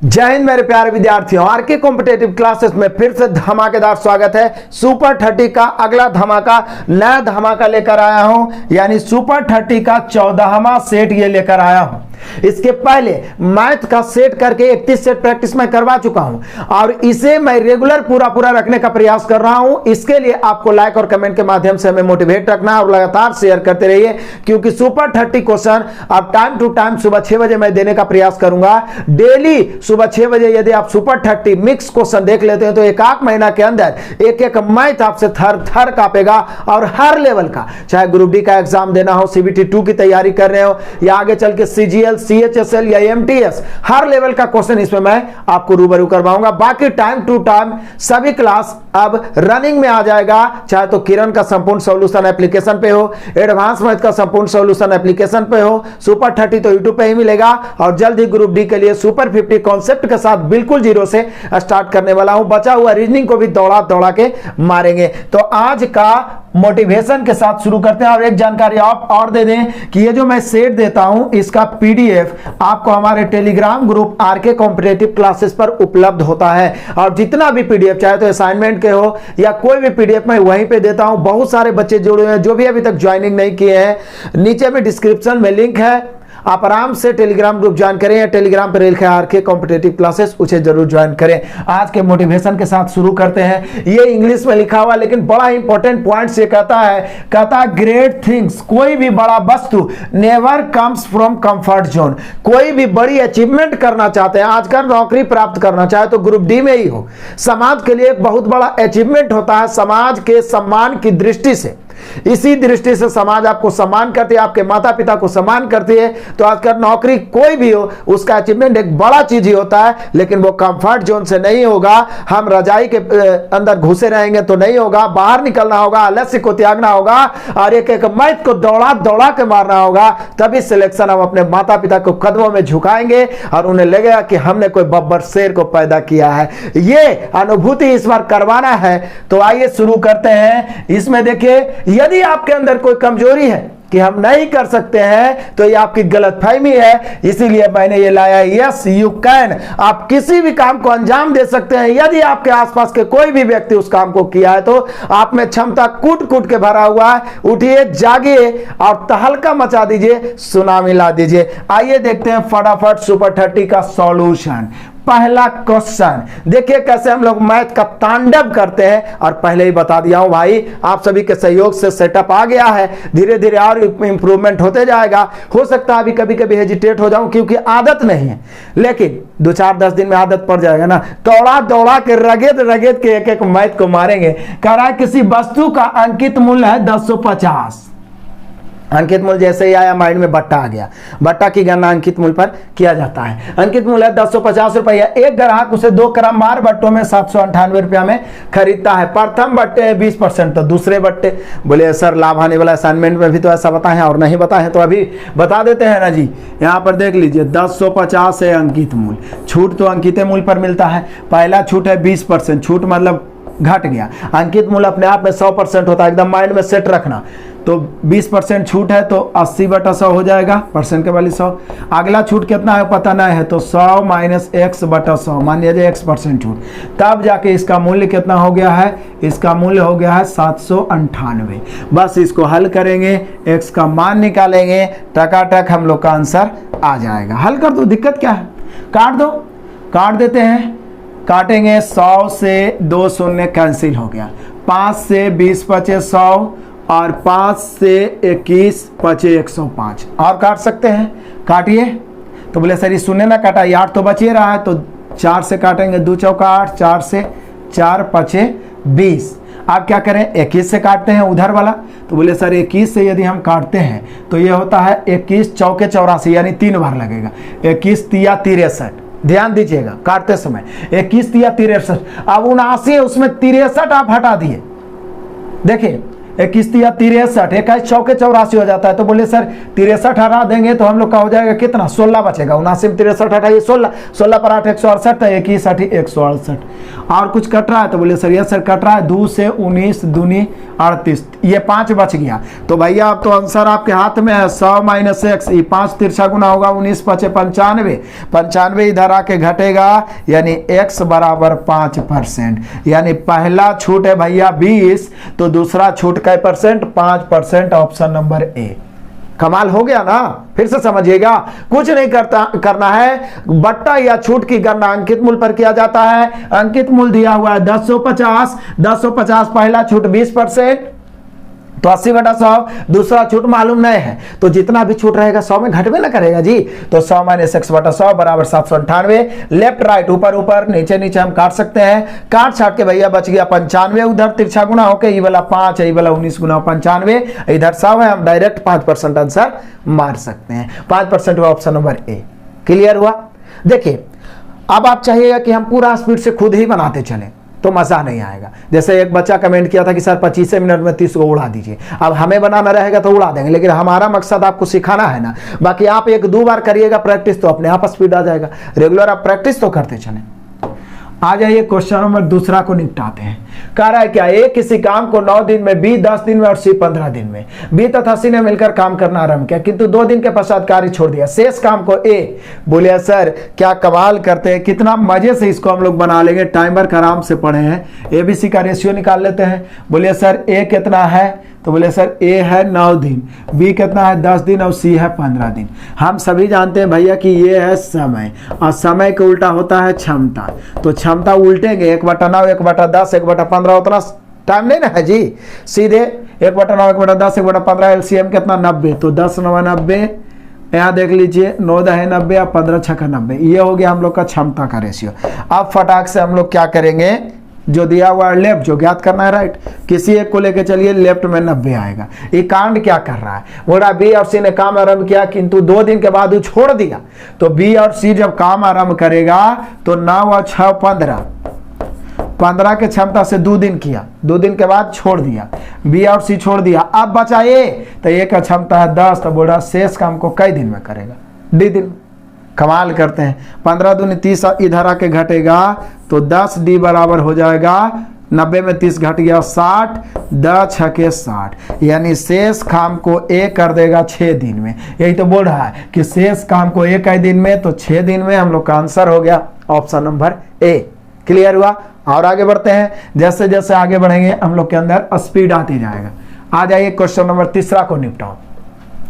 जय हिंद मेरे प्यारे विद्यार्थियों, आरके कॉम्पिटेटिव क्लासेस में फिर से धमाकेदार स्वागत है। सुपर 30 का अगला धमाका, नया धमाका लेकर आया हूं, यानी सुपर 30 का 14वां सेट ये लेकर आया हूं। इसके पहले मैथ का सेट करके 31 सेट प्रैक्टिस में करवा चुका हूं और इसे मैं रेगुलर पूरा रखने का प्रयास कर रहा हूं। इसके लिए आपको लाइक और कमेंट के माध्यम से हमें मोटिवेट रखना और लगातार शेयर करते रहिए, क्योंकि सुपर 30 क्वेश्चन अब टाइम टू टाइम सुबह 6 बजे मैं देने का प्रयास करूंगा। डेली सुबह 6 बजे यदि आप सुपर 30 मिक्स क्वेश्चन देख लेते हैं तो एक महीना के अंदर एक मैथ आपसे थर कापेगा। और हर लेवल का, चाहे ग्रुप डी का एग्जाम देना हो, सीबीटी 2 की तैयारी कर रहे हो या आगे चल के सीजीएल, सीएचएसएल या एमटीएस, हर लेवल का क्वेश्चन इसमें मैं आपको रूबरू करवाऊंगा। बाकी टाइम टू टाइम सभी क्लास अब रनिंग में आ जाएगा, चाहे तो किरण का संपूर्ण सॉल्यूशन एप्लीकेशन पे हो, एडवांस मैथ का संपूर्ण सॉल्यूशन एप्लीकेशन पे हो, सुपर 30 तो यूट्यूब पे ही मिलेगा। और जल्द ही ग्रुप डी के लिए सुपर 50 कॉन्सेप्ट के साथ बिल्कुल जीरो से स्टार्ट करने वाला हूं। बचा हुआ रीजनिंग को भी दौड़ा के मारेंगे। तो आज का मोटिवेशन के साथ शुरू करते हैं। और एक जानकारी आप और दे दें कि ये जो मैं सेट देता हूं, इसका पीडीएफ आपको हमारे Telegram group RK competitive classes पर उपलब्ध होता है। और जितना भी पीडीएफ, चाहे तो असाइनमेंट के हो या कोई भी पीडीएफ, मैं वहीं पे देता हूं। बहुत सारे बच्चे जुड़े हुए हैं जो भी अभी तक ज्वाइनिंग नहीं किए हैं, नीचे में डिस्क्रिप्शन में लिंक है, आप आराम से टेलीग्राम ग्रुप ज्वाइन करें या टेलीग्राम पर लिखा है आरके कॉम्पिटेटिव क्लासेस, उसे जरूर ज्वाइन करें। आज के मोटिवेशन के साथ शुरू करते हैं। ये इंग्लिश में लिखा हुआ लेकिन बड़ा इंपॉर्टेंट पॉइंट्स ये कहता है ग्रेट थिंग्स, कोई भी बड़ा वस्तु never comes from comfort zone. कोई भी बड़ी अचीवमेंट करना चाहते हैं, आजकल नौकरी प्राप्त करना चाहे तो ग्रुप डी में ही हो, समाज के लिए एक बहुत बड़ा अचीवमेंट होता है, समाज के सम्मान की दृष्टि से। इसी दृष्टि से समाज आपको सम्मान करती है, आपके माता पिता को सम्मान करती है। तो आजकल नौकरी कोई भी हो, उसका अचीवमेंट एक बड़ा चीज ही होता है, लेकिन वो कंफर्ट जोन से नहीं होगा। हम रजाई के अंदर घुसे रहेंगे तो नहीं होगा, बाहर निकलना होगा, आलस्य को त्यागना होगा और एक मैथ को दौड़ा के मारना होगा। तभी सिलेक्शन हम अपने माता पिता को कदमों में झुकाएंगे और उन्हें लगेगा कि हमने कोई बब्बर शेर को पैदा किया है। ये अनुभूति इस बार करवाना है। तो आइए शुरू करते हैं। इसमें देखिए, यदि आपके अंदर कोई कमजोरी है कि हम नहीं कर सकते हैं, तो ये आपकी गलतफहमी है। इसीलिए मैंने ये लाया, यस यू कैन। आप किसी भी काम को अंजाम दे सकते हैं। यदि आपके आसपास के कोई भी व्यक्ति उस काम को किया है तो आप में क्षमता कूट के भरा हुआ है। उठिए, जागिए और तहलका मचा दीजिए, सुनामी ला दीजिए। आइए देखते हैं फटाफट सुपर 30 का सॉल्यूशन। पहला क्वेश्चन देखिए कैसे हम लोग मैथ का तांडव करते हैं। और पहले ही बता दिया हूं भाई, आप सभी के सहयोग से सेटअप आ गया है, धीरे धीरे और इंप्रूवमेंट होते जाएगा। हो सकता है अभी कभी कभी हेजिटेट हो जाऊं क्योंकि आदत नहीं है, लेकिन 2-4-10 दिन में आदत पड़ जाएगा ना। दौड़ा के रगेद के एक मैथ को मारेंगे। कह रहा है किसी वस्तु का अंकित मूल्य है 1050। अंकित मूल्य जैसे ही आया माइंड में बट्टा आ गया। बट्टा की गणना अंकित मूल्य पर किया जाता है। अंकित मूल्य है 1050 रुपया। एक ग्राहक उसे 2 क्रम मार बट्टों में 798 रुपया में खरीदता है। प्रथम बट्टे है 20%, तो दूसरे बट्टे, बोले सर लाभ आने वाला असाइनमेंट में भी तो ऐसा बताए और नहीं बताए तो अभी बता देते हैं ना जी। यहाँ पर देख लीजिए 1050 है अंकित मूल्य। छूट तो अंकित मूल्य पर मिलता है। पहला छूट है 20%, छूट मतलब घट गया। अंकित मूल्य अपने आप में 100% होता है, एकदम माइंड में सेट रखना। तो 20% छूट है तो 80/100 हो जाएगा, परसेंट के वाली 100। अगला छूट कितना है पता नहीं है, तो 100 माइनस x/100, मान लीजिए x% छूट। तब जाके इसका मूल्य कितना हो गया है, इसका मूल्य हो गया है 798। बस इसको हल करेंगे, x का मान निकालेंगे, टकाटक हम लोग का आंसर आ जाएगा। हल कर दो, दिक्कत क्या है, काट दो। काट देते हैं, काटेंगे। 100 से 2 शून्य कैंसिल हो गया। 5 से 20 बचे 100 और 5 से 21 बचे 105। और काट सकते हैं, काटिए। तो बोले सर ये शून्य ना काटा, 8 तो बचे रहा है, तो 4 से काटेंगे, 2 चौका 8, 4 से 4 बचे 20। आप क्या करें, 21 से काटते हैं उधर वाला। तो बोले सर 21 से यदि हम काटते हैं तो ये होता है 21 चौके 84, यानी 3 बार लगेगा। 21 तिया 63, ध्यान दीजिएगा काटते समय 21 तिया 63। अब 79, उसमें 63 आप हटा दिए। देखिए 21 तिया 63, 21 चौके 84 हो जाता है। तो बोले सर 63 हटा देंगे तो हम लोग का हो जाएगा कितना, 16 बचेगा। 79 में 63 हटाइए, 16 पर 8 168 है, 21 8 168। और कुछ कट रहा है तो बोले सर ये सर कट रहा है 2 से 19 दूनी 38, ये 5 बच गया। तो भैया अब तो आंसर आपके हाथ में है 100 माइनस एक्स, ये 5 तिरछा गुना होगा 19 5 95, 95 इधर आके घटेगा, यानी x बराबर 5%। यानी पहला छूट है भैया 20, तो दूसरा छूट का परसेंट 5%, ऑप्शन नंबर ए। कमाल हो गया ना। फिर से समझिएगा, कुछ नहीं करना है, बट्टा या छूट की गणना अंकित मूल्य पर किया जाता है। अंकित मूल्य दिया हुआ है 1050, 1050 पहला छूट 20%, तो 80/100, दूसरा छूट मालूम नहीं है, तो जितना भी छूट रहेगा 100 में घटवे ना करेगा जी। तो 100 माइनस x/100 बराबर 798। लेफ्ट राइट ऊपर ऊपर नीचे नीचे हम काट सकते हैं, काट छाट के भैया बच गया 95, उधर तिरछा गुना होके ये वाला 5 है, ये वाला 19 गुना 95, इधर 100 है, हम डायरेक्ट 5% आंसर मार सकते हैं। 5% हुआ ऑप्शन नंबर ए। क्लियर हुआ। देखिए अब आप चाहिएगा कि हम पूरा स्पीड से खुद ही बनाते चलें, तो मजा नहीं आएगा। जैसे एक बच्चा कमेंट किया था कि सर 25 मिनट में 30 को उड़ा दीजिए। अब हमें बनाना रहेगा तो उड़ा देंगे, लेकिन हमारा मकसद आपको सिखाना है ना। बाकी आप 1-2 बार करिएगा प्रैक्टिस, तो अपने आप स्पीड आ जाएगा। रेगुलर आप प्रैक्टिस तो करते चलें। आ जाइए क्वेश्चन नंबर दूसरा को निपटाते हैं। कह रहा है क्या, ए किसी काम को 9 दिन में, बी 10 दिन में और सी 15 दिन में। बी तथा सी ने मिलकर काम करना आरंभ किया, किंतु 2 दिन के पश्चात कार्य छोड़ दिया। शेष काम को ए। बोले सर क्या कमाल करते हैं, कितना मजे से इसको हम लोग बना लेंगे। टाइमर का आराम से पढ़े हैं। ए बी सी का रेशियो निकाल लेते हैं। बोलिए सर ए कितना है, तो बोले सर ए है 9 दिन, बी कितना है 10 दिन और सी है 15 दिन। हम सभी जानते हैं भैया कि ये है समय, और समय के उल्टा होता है क्षमता। तो क्षमता उल्टेंगे, 1/9 1/10 1/15, उतना टाइम नहीं ना है जी। सीधे 1/9 1/10 1/15, एलसीएम कितना 90, तो 10 9 90, यहाँ देख लीजिए 9 10 90 और 15 6 90। ये हो गया हम लोग का क्षमता का रेशियो। अब फटाक से हम लोग क्या करेंगे, जो दिया हुआ है लेफ्ट, जो ज्ञात करना है राइट, किसी एक को लेके चलिए, लेफ्ट में 90 आएगा। ये कांड क्या कर रहा है, बोला बी और सी ने काम आरंभ किया, किंतु 2 दिन के बाद वो छोड़ दिया। तो बी और सी जब काम आरंभ करेगा तो 9 और 6 15, 15 के क्षमता से 2 दिन किया, 2 दिन के बाद छोड़ दिया, बी और सी छोड़ दिया। अब बचा ए, तो ए का क्षमता है 10, तो बोला शेष काम को कई दिन में करेगा, डी दिन। कमाल करते हैं। 15 दूनी 30 इधर आके घटेगा, तो 10 डी बराबर हो जाएगा 90 में 30 घट गया 60, 10 6 60, यानी शेष काम को ए कर देगा 6 दिन में। यही तो बोल रहा है कि शेष काम को एक ही दिन में, तो 6 दिन में हम लोग का आंसर हो गया ऑप्शन नंबर ए। क्लियर हुआ। और आगे बढ़ते हैं। जैसे जैसे आगे बढ़ेंगे हम लोग के अंदर स्पीड आती जाएगा। आ जाइए क्वेश्चन नंबर तीसरा को निपटाओ।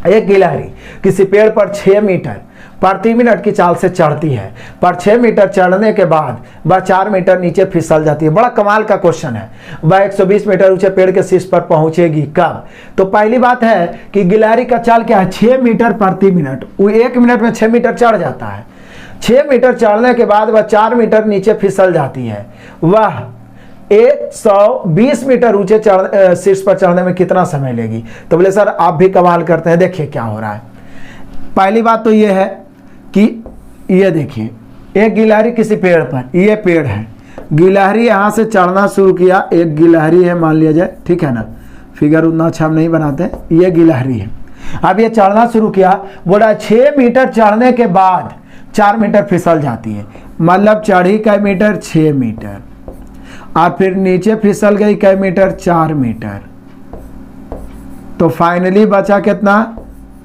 एक गिलहरी किसी पेड़ पर 6 मीटर प्रति मिनट की चाल से चढ़ती है, पर 6 मीटर चढ़ने के बाद वह 4 मीटर नीचे फिसल जाती है। बड़ा कमाल का क्वेश्चन है। वह 120 मीटर ऊंचे पेड़ के शीर्ष पर पहुंचेगी कब। तो पहली बात है कि गिलहरी का चाल क्या है, 6 मीटर प्रति मिनट। वो 1 मिनट में 6 मीटर चढ़ जाता है। 6 मीटर चढ़ने के बाद वह 4 मीटर नीचे फिसल जाती है। वह 120 मीटर ऊंचे शीर्ष पर चढ़ने में कितना समय लेगी। तो बोले सर आप भी कमाल करते हैं। देखिए क्या हो रहा है। पहली बात तो ये है कि ये देखिए, एक गिलहरी किसी पेड़ पर, ये पेड़ है, गिलहरी यहां से चढ़ना शुरू किया। एक गिलहरी है मान लिया जाए, ठीक है ना, फिगर उतना अच्छा हम नहीं बनाते। ये गिलहरी है, अब ये चढ़ना शुरू किया। बोला 6 मीटर चढ़ने के बाद 4 मीटर फिसल जाती है, मतलब चढ़ी कई मीटर 6 मीटर, और फिर नीचे फिसल गई कई मीटर 4 मीटर। तो फाइनली बचा कितना,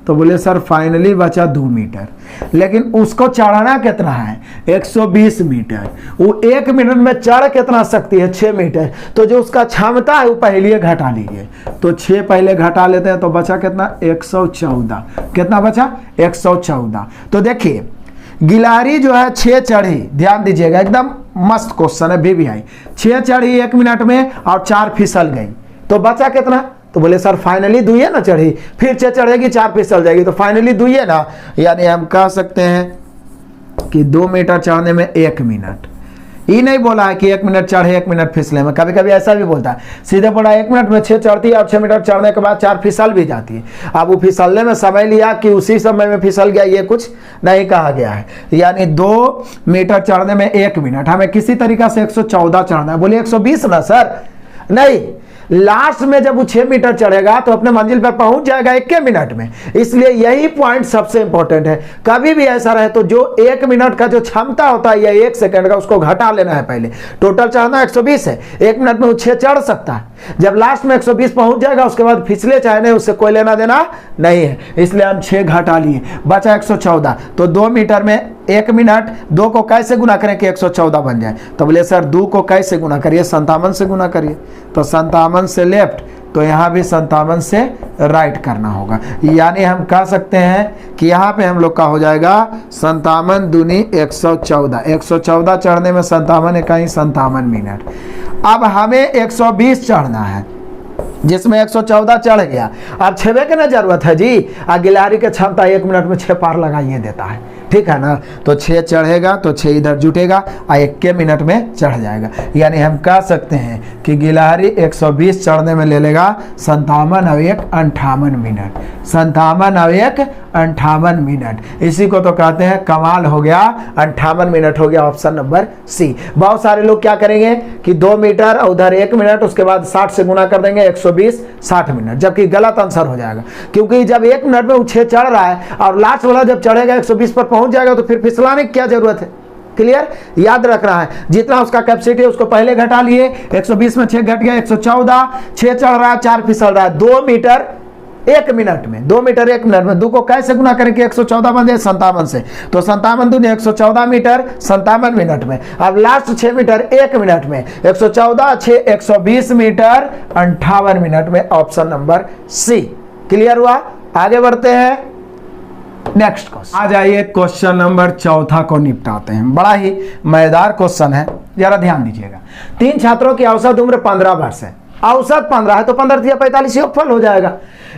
तो बोले सर फाइनली बचा 2 मीटर। लेकिन उसको चढ़ना कितना है, 120 मीटर। वो 1 मिनट में चढ़ कितना सकती है, 6 मीटर। तो जो उसका क्षमता है वो पहले घटा लीजिए। तो 6 पहले घटा लेते हैं, तो बचा कितना, 114। कितना बचा, 114। तो देखिए गिलहरी जो है 6 चढ़ी, ध्यान दीजिएगा, एकदम मस्त क्वेश्चन है बीबीआई। 6 चढ़ी 1 मिनट में और 4 फिसल गई, तो बचा कितना। तो बोले सर फाइनली 2 है ना चढ़ी, फिर 6 चढ़ेगी 4 फिसल जाएगी, तो फाइनली 2 है ना। यानी हम कह सकते हैं कि 2 मीटर चढ़ने में 1 मिनट। ये नहीं बोला है कि 1 मिनट चढ़े 1 मिनट फिसले में, कभी कभी ऐसा भी बोलता है। सीधे बोला 1 मिनट में 6 चढ़ती है और 6 मीटर चढ़ने के बाद 4 फिसल भी जाती है। अब वो फिसलने में समय लिया कि उसी समय में फिसल गया, ये कुछ नहीं कहा गया है। यानी 2 मीटर चढ़ने में 1 मिनट, हमें किसी तरीका से 114 चढ़ना है। बोले 120 ना सर, नहीं लास्ट में जब वो 6 मीटर चढ़ेगा तो अपने मंजिल पर पहुंच जाएगा 1 मिनट में। इसलिए यही पॉइंट सबसे इंपॉर्टेंट है। कभी भी ऐसा रहे तो जो 1 मिनट का जो क्षमता होता है या 1 सेकंड का, उसको घटा लेना है पहले। टोटल चढ़ना 120 है, 1 मिनट में वो 6 चढ़ सकता है। जब लास्ट में 120 पहुंच जाएगा उसके बाद फिसले चाहे नहीं, उससे कोई लेना देना नहीं है। इसलिए हम 6 घटा लिए, बचा 114। तो 2 मीटर में 1 मिनट, 2 को कैसे गुना करें कि 114 बन जाए? तो बोले सर 2 को कैसे गुना करिए? 57 से गुना करिए। तो 57 से लेफ्ट, तो यहाँ भी 57 से राइट करना होगा। यानी हम कह सकते हैं कि यहाँ पे हम लोग का हो जाएगा 57 दूनी 114। 114 चढ़ने में 57 इकाई 57 मिनट। अब हमें 120 चढ़ना है, जिसमें 114 चढ़ गया। अब 6 की ना जरूरत है जी। गिलहरी की क्षमता 1 मिनट में 6 पार लगाइए देता है, ठीक है ना। तो 6 चढ़ेगा तो 6 इधर जुटेगा और 1 मिनट में चढ़ जाएगा। यानी हम कह सकते हैं कि गिलहरी 120 चढ़ने में ले लेगा 57 और 1 58 मिनट। 57 और 1 58 मिनट। इसी को तो कहते हैं कमाल हो गया, 58 मिनट हो गया। Option number C. बहुत सारे लोग क्या करेंगे कि 2 मीटर और उधर 1 मिनट, उसके बाद 60 से गुना कर देंगे 120 60 मिनट, जबकि गलत आंसर हो जाएगा। क्योंकि जब 1 मिनट में वो 6 चढ़ रहा है और लास्ट वाला जब चढ़ेगा 120 पर पहुंच जाएगा तो फिर फिसलाने की क्या जरूरत है? क्लियर? याद रख रहा है, जितना उसका कैपेसिटी है उसको पहले घटा लिए। 120 में 6 घट गया 114। 6 चढ़ रहा है, 4 फिसल रहा है। 2 मीटर 1 मिनट में, 2 मीटर 1 मिनट में। 2 को कैसे गुना करें कि 114 बन जाए? 57 से। तो 57 दूनी 114 मीटर 57 मिनट में। अब लास्ट 6 मीटर 1 मिनट में। 114 6 120 मीटर 58 मिनट में। Option number C. क्लियर हुआ? आगे बढ़ते हैं नेक्स्ट क्वेश्चन। आ जाइए क्वेश्चन नंबर 4 को निपटाते हैं। बड़ा ही मजेदार क्वेश्चन है, जरा ध्यान दीजिएगा। 3 छात्रों की औसत उम्र 15 वर्ष है। औसत 15 है तो 15 या 45 योगफल हो जाएगा।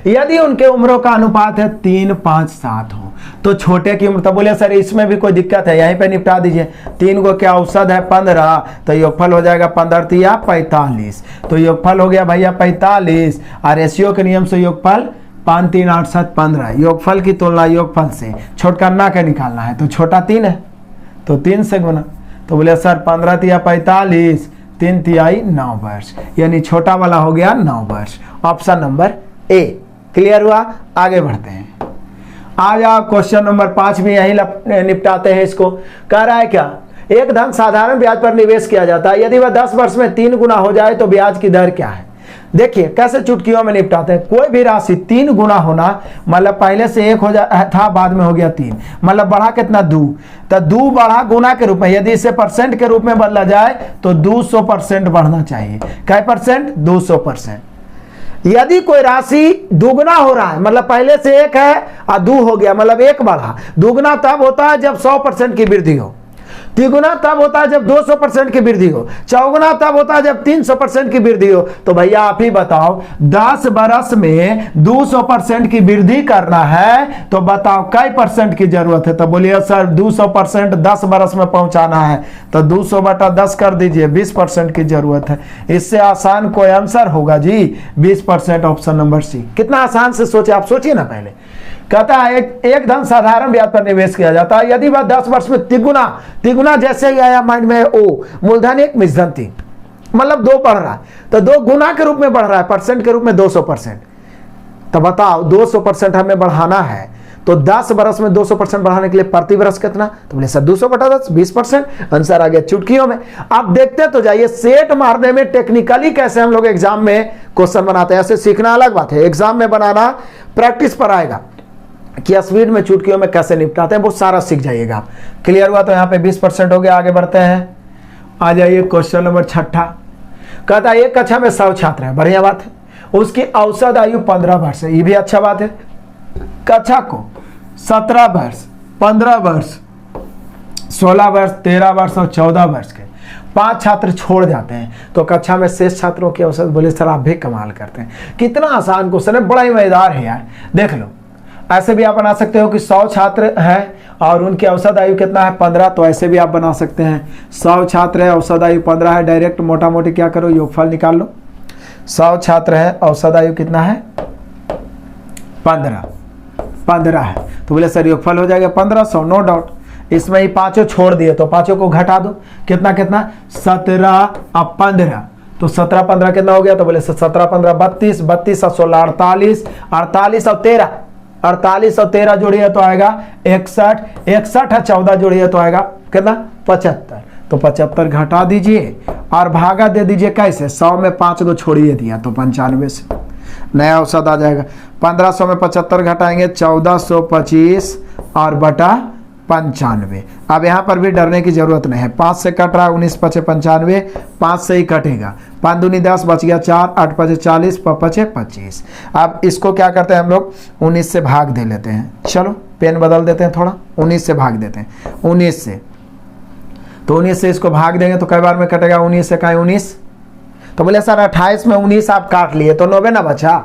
यदि उनके उम्रों का अनुपात है 3 5 7 हो तो छोटे की उम्र, तो बोले सर इसमें भी कोई दिक्कत है, यहीं पे निपटा दीजिए। 3 को क्या औसत है 15, तो योगफल हो जाएगा 15 या 45। तो योगफल हो गया भैया 45। और रेशियो के नियम से योगफल 5 3 8 7 15। योगफल की तुलना योगफल से छोटकन्ना के निकालना है, तो छोटा 3 है तो 3 से गुना। तो बोले सर 15 या 45, 3 तिहाई 9 वर्ष, यानी छोटा वाला हो गया 9 वर्ष। Option number A. क्लियर हुआ? आगे बढ़ते हैं। आ जाओ क्वेश्चन नंबर 5 में यही निपटाते हैं। इसको कह रहा है क्या? एक धन साधारण ब्याज पर निवेश किया जाता है, यदि वह 10 वर्ष में 3 गुना हो जाए तो ब्याज की दर क्या है? देखिए कैसे चुटकियों में निपटाते हैं। कोई भी राशि 3 गुना होना, मतलब पहले से 1 हो जा था, बाद में हो गया 3, मतलब बढ़ा कितना 2। तो 2 बढ़ा गुना के रूप में, यदि इसे परसेंट के रूप में बदला जाए तो 200% बढ़ना चाहिए। क्या परसेंट? 200%। यदि कोई राशि दुगना हो रहा है, मतलब पहले से 1 है और 2 हो गया, मतलब 1 बढ़ा। दुगना तब होता है जब 100% की वृद्धि हो। तिगुना तब होता है जब 200% की वृद्धि हो। चौगुना तब होता है जब 300% की वृद्धि हो। तो भैया आप ही बताओ, 10 बरस में 200% की वृद्धि करना है तो बताओ कई परसेंट की जरूरत है? तो बोलिए सर 200% 10 बरस में पहुंचाना है, तो 200/10 कर दीजिए, 20% की जरूरत है। इससे आसान कोई आंसर होगा जी? 20%। ऑप्शन नंबर सी। कितना आसान से सोचे, आप सोचिए ना पहले। कहता है एक धन साधारण ब्याज पर निवेश किया जाता है, यदि वह 10 वर्ष में तिगुना जैसे ही आया माइंड में, ओ मूलधन 1 मिश्रण 3, मतलब 2 बढ़ रहा है, तो 2 गुना के रूप में बढ़ रहा है, परसेंट के रूप में 200%। तो बताओ 200% हमें बढ़ाना है, तो 10 बरस में 200% बढ़ाने के लिए प्रति बरस कितना? तो बोले सर 200/10, 20%। आंसर आ गया चुटकियों में। आप देखते तो जाइए, सेट मारने में टेक्निकली कैसे हम लोग एग्जाम में क्वेश्चन बनाते हैं। ऐसे सीखना अलग बात है, एग्जाम में बनाना प्रैक्टिस पर आएगा कि स्पीड में चुटकियों में कैसे निपटाते हैं, वो सारा सीख जाइएगा आप। क्लियर हुआ? तो यहाँ पे 20% हो गया। आगे बढ़ते हैं। आ जाइए क्वेश्चन नंबर 6। कहता है एक कक्षा में 100 छात्र है, बढ़िया बात है। उसकी औसत आयु 15 वर्ष है, ये भी अच्छा बात है। कक्षा को 17 वर्ष, 15 वर्ष, 16 वर्ष, 13 वर्ष और 14 वर्ष के 5 छात्र छोड़ जाते हैं, तो कक्षा में शेष छात्रों की औसत। बोले सर आप भी कमाल करते हैं, कितना आसान क्वेश्चन है, बड़ा ही मजेदार है यार। देख लो, ऐसे भी आप बना सकते हो कि 100 छात्र हैं और उनकी औसत आयु कितना है 15, तो ऐसे भी आप बना सकते हैं। 100 छात्र है, औसत आयु 15 है, डायरेक्ट मोटा मोटी क्या करो, योगफल निकाल लो। 100 छात्र है, औसत आयु कितना है 15 है, तो बोले सर योगफल हो जाएगा 1500, नो डाउट। इसमें ही 5 छोड़ दिए तो 5 को घटा दो, कितना 17 और 15, तो 17 15 कितना हो गया, तो बोले 17 15 32, 32 और 16 48, 48 और 13, 48 और 13 जोड़िए तो आएगा 61, 61 और 14 जोड़िए तो आएगा कितना 75। तो 75 घटा दीजिए और भागा दे दीजिए कैसे, 100 में 5 को छोड़िए दिया तो 95 से नया औसत आ जाएगा। 1500 में 75 घटाएंगे 1425 और बटा 95। अब यहाँ पर भी डरने की जरूरत नहीं है, 5 से कट रहा है 19 5 95, 5 से ही कटेगा, 5 दूनी 10 बच गया 4, 8 5 40, 5 25। अब इसको क्या करते हैं हम लोग 19 से भाग दे लेते हैं, चलो पेन बदल देते हैं थोड़ा, 19 से भाग देते हैं, 19 से, तो 19 से इसको भाग देंगे तो कई बार में कटेगा 19 से कहीं 19, तो बोले सर 28 में 19 आप काट लिए तो 90 ना बचा,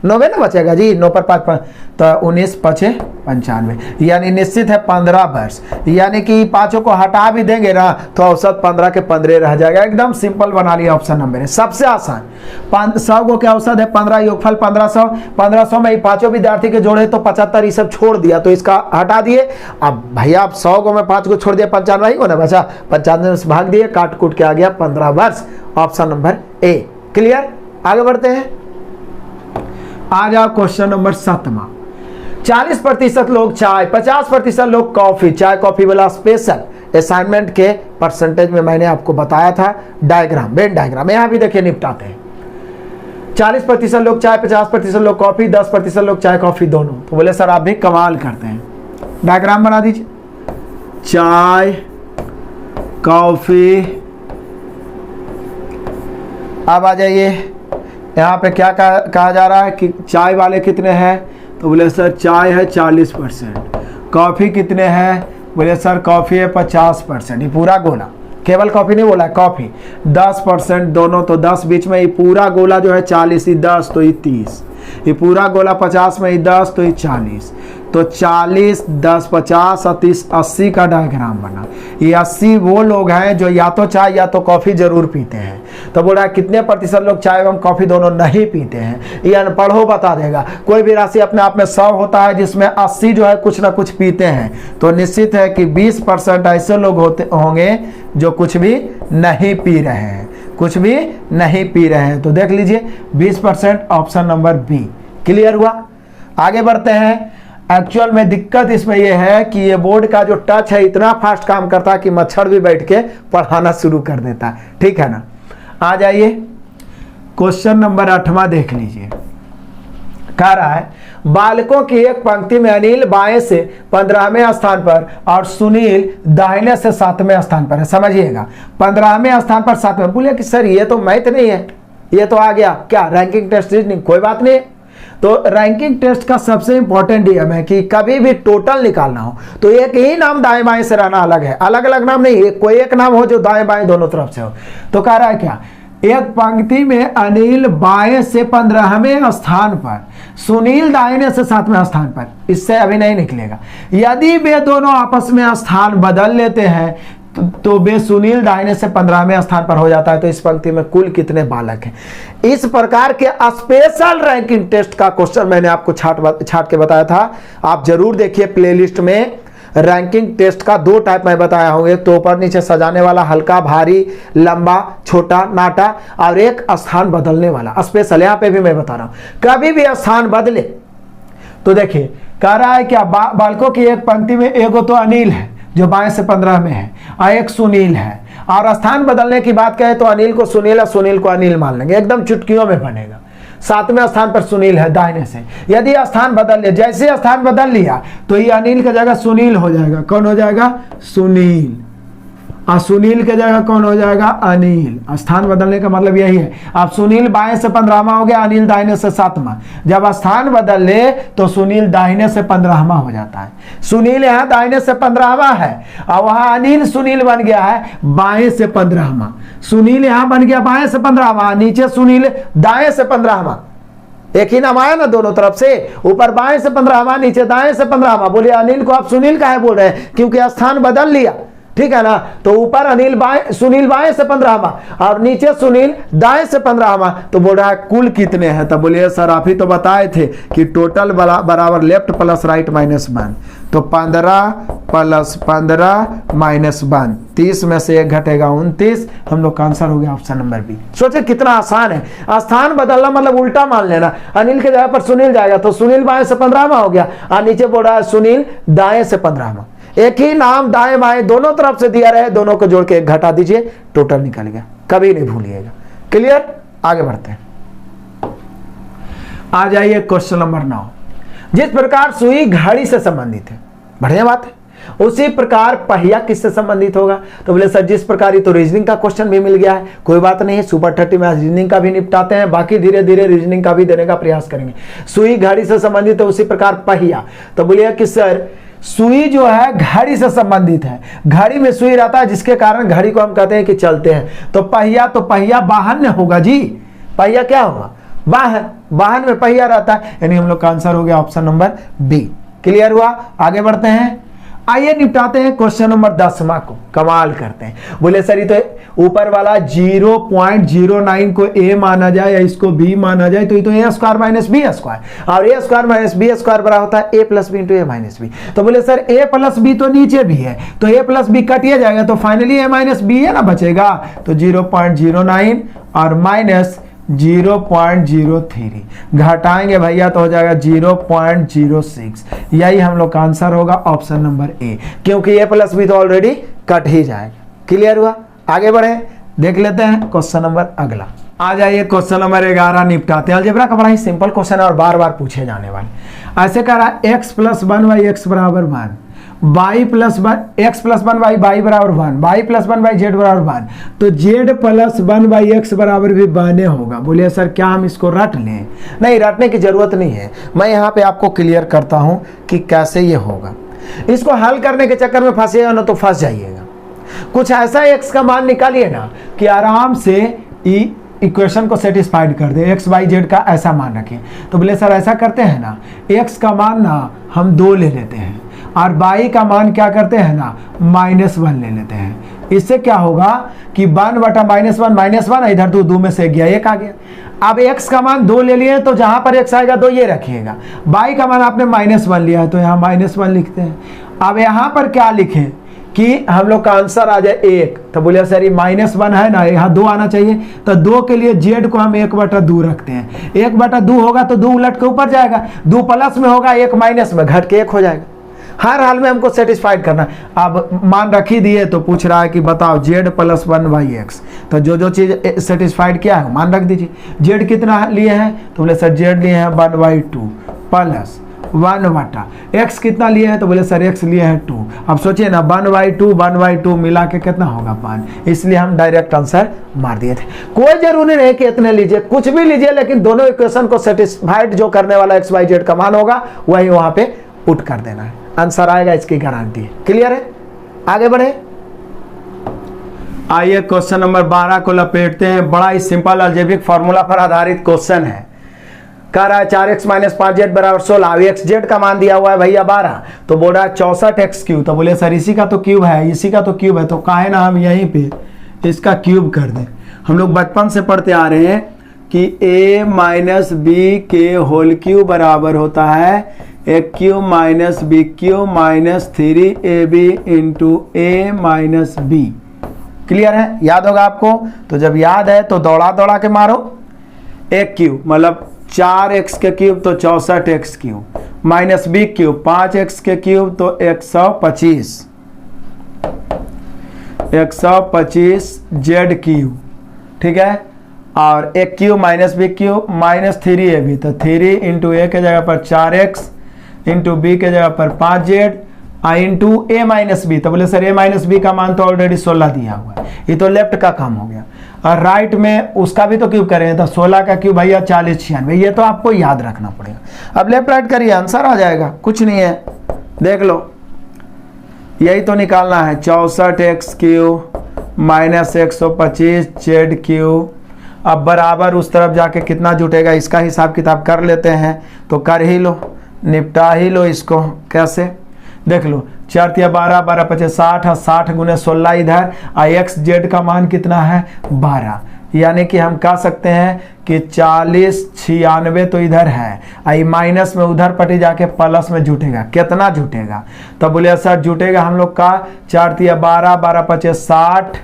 90 ना बचेगा जी, 9 पर 5 तो 19 5 95, यानी निश्चित है 15 वर्ष, यानी कि पांचों को हटा भी देंगे ना तो औसत 15 के 15 रह जाएगा। एकदम सिंपल बना लिया, ऑप्शन नंबर है सबसे आसान। 100 को क्या औसत है 15, योगफल 1500, 1500 में ही पांचों विद्यार्थी के जोड़े तो 75, ये सब छोड़ दिया तो इसका हटा दिए। अब भैया आप 100 को मैं 5 को छोड़ दिया 95 को ना बचा, 95 से भाग दिए, काट कूट के आ गया 15 वर्ष, ऑप्शन नंबर ए। क्लियर, आगे बढ़ते हैं। आ जाओ क्वेश्चन नंबर 7वां। 40% लोग चाय, 50% लोग कॉफी, चाय कॉफी वाला स्पेशल असाइनमेंट के परसेंटेज में मैंने आपको बताया था डायग्राम, वेन डायग्राम, यहां भी देखिए निपटाते हैं। 40% लोग चाय, 50% लोग कॉफी, 10% लोग चाय कॉफी दोनों। तो बोले सर आप भी कमाल करते हैं, डायग्राम बना दीजिए। चाय कॉफी, अब आ जाइए यहाँ पे क्या कहा जा रहा है कि चाय वाले कितने हैं, तो बोले सर चाय है 40%, कॉफ़ी कितने हैं, बोले सर कॉफ़ी है 50%, ये पूरा गोला, केवल कॉफ़ी नहीं बोला है, कॉफ़ी 10% दोनों, तो 10 बीच में ये पूरा गोला जो है 40, ये 10 तो ये 30, ये पूरा गोला 50 में ये 10 तो ये 40, तो 40 10 50 और 30 80 का डायग्राम बना। ये 80 वो लोग हैं जो या तो चाय या तो कॉफ़ी जरूर पीते हैं। तो बोला कितने प्रतिशत लोग चाय एवं कॉफ़ी दोनों नहीं पीते हैं, ये अनपढ़ बता देगा। कोई भी राशि अपने आप में 100 होता है जिसमें 80 जो है कुछ ना कुछ पीते हैं, तो निश्चित है कि 20% ऐसे लोग होंगे जो कुछ भी नहीं पी रहे हैं, कुछ भी नहीं पी रहे हैं। तो देख लीजिए 20%, ऑप्शन नंबर बी। क्लियर हुआ, आगे बढ़ते हैं। एक्चुअल में दिक्कत इसमें यह है कि ये बोर्ड का जो टच है इतना फास्ट काम करता है कि मच्छर भी बैठ के पढ़ाना शुरू कर देता है, ठीक है ना। आ जाइए क्वेश्चन नंबर 8वां देख लीजिए। कह रहा है बालकों की एक पंक्ति में अनिल बाएं से 15वें स्थान पर और सुनील दाहिने से 7वें स्थान पर है। समझिएगा 15वें स्थान पर 7वें, बोले कि सर ये तो मैथ नहीं है, ये तो आ गया क्या रैंकिंग टेस्ट नहीं, कोई बात नहीं। तो रैंकिंग टेस्ट का सबसे इंपॉर्टेंट नियम है कि कभी भी टोटल निकालना हो तो एक ही नाम दाएं बाएं से रहना अलग है, अलग अलग नाम नहीं, कोई एक नाम हो जो दाएं बाएं दोनों तरफ से हो। तो कह रहा है क्या, एक पंक्ति में अनिल बाएं से 15वें स्थान पर, सुनील दाहिने से 7वें स्थान पर, इससे अभी नहीं निकलेगा। यदि वे दोनों आपस में स्थान बदल लेते हैं तो वे सुनील दाहिने से 15वें स्थान पर हो जाता है। तो इस पंक्ति में कुल कितने बालक हैं। इस प्रकार के स्पेशल रैंकिंग टेस्ट का क्वेश्चन मैंने आपको छाट के बताया था, आप जरूर देखिए प्लेलिस्ट में। रैंकिंग टेस्ट का 2 टाइप मैं बताया हूं, एक तो ऊपर नीचे सजाने वाला, हल्का भारी, लंबा छोटा नाटा, और एक स्थान बदलने वाला स्पेशल। यहां पे भी मैं बता रहा हूं कभी भी स्थान बदले तो देखिए कह रहा है क्या, बालकों की एक पंक्ति में एगो तो अनिल है जो बाएं से 15 में है और एक सुनील है, और स्थान बदलने की बात कहें तो अनिल को सुनील और सुनील को अनिल मान लेंगे, एकदम चुटकियों में बनेगा। 7वें स्थान पर सुनील है दाहिने से, यदि स्थान बदल लिया, जैसे स्थान बदल लिया तो ये अनिल की जगह सुनील हो जाएगा। कौन हो जाएगा, सुनील, और सुनील के जगह कौन हो जाएगा, अनिल। स्थान बदलने का मतलब यही है। अब सुनील बाएं से 15वां हो गया, अनिल दाहिने से 7वां। जब स्थान बदल ले तो सुनील दाहिने से 15वां हो जाता है। सुनील यहाँ दाहिने से 15वां है और वहां अनिल सुनील बन गया है बाएं से 15वां। सुनील यहाँ बन गया बाएं से 15वां, नीचे सुनील दाएं से 15वां। एक ही नाम आया ना दोनों तरफ से, ऊपर बाएं से 15वां, नीचे दाएं से 15वां। बोलिए अनिल को आप सुनील काहे बोल रहे हैं, क्योंकि स्थान बदल लिया। ठीक है ना। तो ऊपर अनिल बाएं, सुनील बाएं से 15वां और नीचे सुनील दाएं से 15वां। तो बोल रहा है कुल कितने हैं। तब बोलिए सर आप ही तो बताए थे कि टोटल बराबर लेफ्ट प्लस राइट माइनस 1। तो 15 प्लस 15 माइनस 1, 30 में से 1 घटेगा 29। हम लोग का आंसर हो गया ऑप्शन नंबर बी। सोचे कितना आसान है। स्थान बदलना मतलब उल्टा मान लेना। अनिल के जगह पर सुनील जाएगा तो सुनील बाएं से 15वां हो गया और नीचे बोल रहा है सुनील दाएं से 15वां। एक ही नाम दाएं बाएं दोनों तरफ से दिया रहे, दोनों को जोड़ के 1 घटा दीजिए, टोटल निकल गया। कभी नहीं भूलिएगा। क्लियर, आगे बढ़ते हैं। आ जाइए क्वेश्चन नंबर 9। जिस प्रकार सुई घड़ी से संबंधित है, बढ़िया बात है, उसी प्रकार पहिया किससे संबंधित होगा। तो बोले सर जिस प्रकार ही तो रीजनिंग का क्वेश्चन भी मिल गया है, कोई बात नहीं, सुपर 30 में रीजनिंग का भी निपटाते हैं, बाकी धीरे धीरे रीजनिंग का भी देने का प्रयास करेंगे। सुई घड़ी से संबंधित है, उसी प्रकार पहिया। तो बोलिए कि सर सुई जो है घड़ी से संबंधित है, घड़ी में सुई रहता है जिसके कारण घड़ी को हम कहते हैं कि चलते हैं। तो पहिया वाहन होगा जी। पहिया क्या होगा, वाहन, वाहन में पहिया रहता है, यानी हम लोग का आंसर हो गया ऑप्शन नंबर बी। क्लियर हुआ, आगे बढ़ते हैं। आइए निपटाते हैं क्वेश्चन नंबर 10वां को। कमाल करते हैं। बोले सर ये तो ऊपर वाला 0.09 को a माना जाए या इसको b माना जाए तो ये तो a square minus B square, और a square minus B square बराबर होता है a plus B into a minus B. तो बोले सर a प्लस बी तो नीचे भी है, तो a प्लस बी कटिए जाएगा, तो फाइनली a माइनस बी है ना बचेगा। तो 0.09 और माइनस 0.03 घटाएंगे भैया तो हो जाएगा 0.06। यही हम लोग का आंसर होगा ऑप्शन नंबर ए, क्योंकि ए प्लस बी तो ऑलरेडी कट ही जाएगा। क्लियर हुआ, आगे बढ़े, देख लेते हैं क्वेश्चन नंबर अगला। आ जाइए क्वेश्चन नंबर 11 निपटाते हैं। अलजेब्रा का बड़ा ही सिंपल क्वेश्चन है और बार बार पूछे जाने वाले। ऐसे कह रहा है x प्लस 1 वाई एक्स बराबर 1, y plus 1 X plus 1 Y Y बराबर 1, y प्लस 1 वाई जेड बराबर 1। तो z प्लस 1 वाई एक्स बराबर भी 1 होगा। बोलिए सर क्या हम इसको रट लें। नहीं, रटने की जरूरत नहीं है, मैं यहाँ पे आपको क्लियर करता हूँ कि कैसे ये होगा। इसको हल करने के चक्कर में फंसेगा ना तो फंस जाइएगा। कुछ ऐसा x का मान निकालिए ना कि आराम से इक्वेशन को सेटिस्फाइड कर दे। एक्स वाई जेड का ऐसा मान रखिए। तो बोले सर ऐसा करते हैं ना, x का मान ना हम 2 ले लेते हैं और y का मान क्या करते हैं ना -1 ले लेते हैं। इससे क्या होगा कि 1 बटा -1 इधर तो 2 में से गया 1 आ गया। अब x का मान 2 ले लिए तो जहां पर x आएगा 2 ये रखिएगा। y का मान आपने -1 लिया है तो यहाँ -1 लिखते हैं। अब यहाँ पर क्या लिखें कि हम लोग का आंसर आ जाए 1। तो बोलिए सर ये -1 है ना, यहाँ 2 आना चाहिए, तो 2 के लिए z को हम 1/2 रखते हैं। 1/2 होगा तो 2 उलट के ऊपर जाएगा, 2 प्लस में होगा 1 माइनस में, घट के 1 हो जाएगा। हर हाल में हमको सेटिस्फाइड करना। अब मान रख ही दिए तो पूछ रहा है कि बताओ z प्लस 1 वाई एक्स। तो जो चीज सेटिस्फाइड किया है मान रख दीजिए। z कितना लिए हैं तो बोले सर z लिए हैं 1/2 प्लस 1 बटा x कितना लिए हैं तो बोले सर x लिए हैं 2। अब सोचिए ना 1/2 मिला के कितना होगा 1, इसलिए हम डायरेक्ट आंसर मार दिए थे। कोई जरूरी नहीं कि इतने लीजिए, कुछ भी लीजिए, लेकिन दोनों इक्वेशन को सेटिस्फाइड जो करने वाला x y z का मान होगा वही वहां पे पुट कर देना है, आंसर आएगा, इसकी गारंटी है। क्लियर है, आगे बढ़े। आइए क्वेश्चन नंबर 12 को लपेटते हैं। बड़ा ही सिंपल अलजेब्रिक फार्मूला पर आधारित क्वेश्चन है। कह रहा है 4x माइनस 5z बराबर 16। अभी एक्स जेड का मान दिया हुआ है भैया 12, तो बोल रहा है 64x क्यूब। तो बोले सर इसी का तो क्यूब है, इसी का तो क्यूब है, तो काहे ना हम यहीं पे इसका क्यूब कर दें। हम लोग बचपन से पढ़ते आ रहे हैं कि a माइनस बी के होल क्यूब बराबर होता है a cube minus B cube minus 3ab into a minus B. Clear है, याद होगा आपको। तो जब याद है तो दौड़ा दौड़ा के मारो। a क्यूब मतलब 4x के क्यूब तो 64x cube, minus B cube 5x के क्यूब तो 125 z क्यूब, ठीक है। और a cube minus B cube minus 3ab, तो 3 इंटू ए के जगह पर 4x इंटू बी के जगह पर 5z into A minus B. तो बोले सर ए माइनस बी का मान तो ऑलरेडी 16 दिया हुआ है, ये तो लेफ्ट का काम हो गया। और राइट में उसका भी तो क्यूब करें, तो 16 का क्यूब भैया 40 96, ये तो आपको याद रखना पड़ेगा। अब लेफ्ट राइट करिए, आंसर आ जाएगा, कुछ नहीं है, देख लो, यही तो निकालना है। 64x cube minus 125 z cube. अब बराबर उस तरफ जाके कितना जुटेगा इसका हिसाब किताब कर लेते हैं, तो कर ही लो, निपटा ही लो इसको। कैसे, देख लो 4 तिया 12, 12 पचे 60 और 60 गुने 16 इधर, और एक्स जेड का मान कितना है 12, यानी कि हम कह सकते हैं कि 40 96 तो इधर है, आई माइनस में उधर पटी जाके प्लस में जुटेगा, कितना जुटेगा, तो बोले सर जुटेगा हम लोग का 4 तिया 12, 12 पचे 60,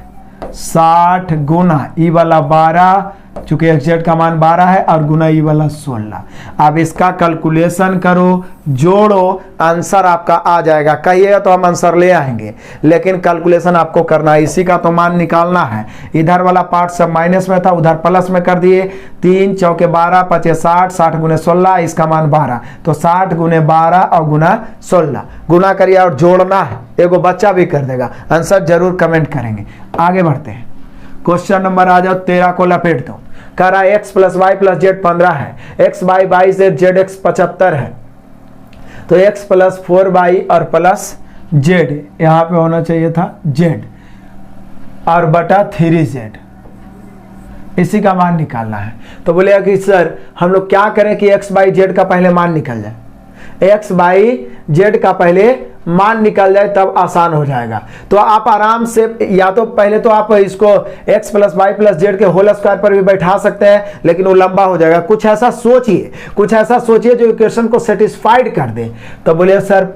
60 गुना ई वाला 12, चूंकि एक्स जेड का मान 12 है, और गुना ई वाला 16। अब इसका कैलकुलेशन करो, जोड़ो, आंसर आपका आ जाएगा। कहिएगा तो हम आंसर ले आएंगे, लेकिन कैलकुलेशन आपको करना है, इसी का तो मान निकालना है। इधर वाला पार्ट सब माइनस में था, उधर प्लस में कर दिए। 3 चौके 12 पचे 60, 60 गुने 16, इसका मान 12, तो 60 गुने 12 और गुना 16 गुना करिए और जोड़ना है। एगो बच्चा भी कर देगा, आंसर जरूर कमेंट करेंगे। आगे बढ़ते हैं, क्वेश्चन नंबर आ जाओ 13 को लपेट दो। कह रहा है X plus Y plus Z 15 है, एक्स बाई 22 है, जेड एक्स 75 है, तो एक्स प्लस 4y और प्लस जेड, यहां पे होना चाहिए था जेड, और बटा 3z, इसी का मान निकालना है। तो बोलेगा कि सर हम लोग क्या करें कि एक्स बाई जेड का पहले मान निकल जाए, एक्स बाई जेड का पहले मान निकल जाए तब आसान हो जाएगा। तो आप आराम से, या तो पहले तो आप इसको x plus Y plus Z के होल स्क्वायर पर भी बैठा सकते हैं, लेकिन वो लंबा हो जाएगा। कुछ ऐसा सोचिए जो इक्वेशन को सेटिस्फाइड कर दे। तो बोलिए सर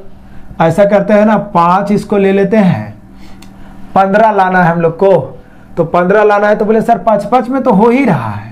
ऐसा करते हैं ना, 5 इसको ले लेते हैं, 15 लाना है हम लोग को, तो 15 लाना है, तो बोले सर 5 5 में तो हो ही रहा है,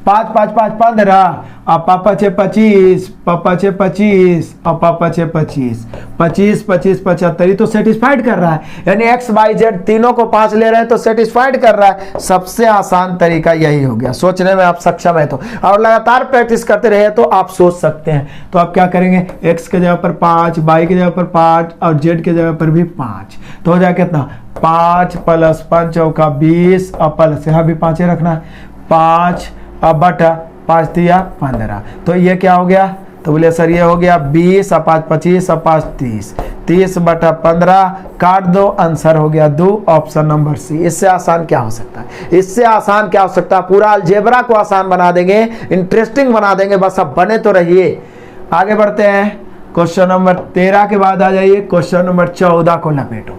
5 5 5 15, और पापा छे 25, पापा छे 25, और पापा छे 25, 25 25 75, तो सेटिस्फाइड कर रहा है, यानी एक्स वाई जेड तीनों को 5 ले रहे हैं तो सेटिस्फाइड कर रहा है। सबसे आसान तरीका यही हो गया, सोचने में आप सक्षम है तो, और लगातार प्रैक्टिस करते रहे तो आप सोच सकते हैं। तो आप क्या करेंगे, एक्स के जगह पर 5, वाई के जगह पर 5, और जेड के जगह पर भी 5, तो हो जाए कितना 5 प्लस 5 चौका 20, और प्लस यहाँ भी 5 रखना है, 5 अब बटा 5 दिया 15, तो ये क्या हो गया, तो बोले सर ये हो गया 20 और 5 25 और 5 30, 30 बटा 15 काट दो, आंसर हो गया 2, ऑप्शन नंबर सी। इससे आसान क्या हो सकता है, इससे आसान क्या हो सकता है, पूरा अलजेब्रा को आसान बना देंगे, इंटरेस्टिंग बना देंगे, बस अब बने तो रहिए। आगे बढ़ते हैं, क्वेश्चन नंबर 13 के बाद आ जाइए, क्वेश्चन नंबर 14 को लपेटो।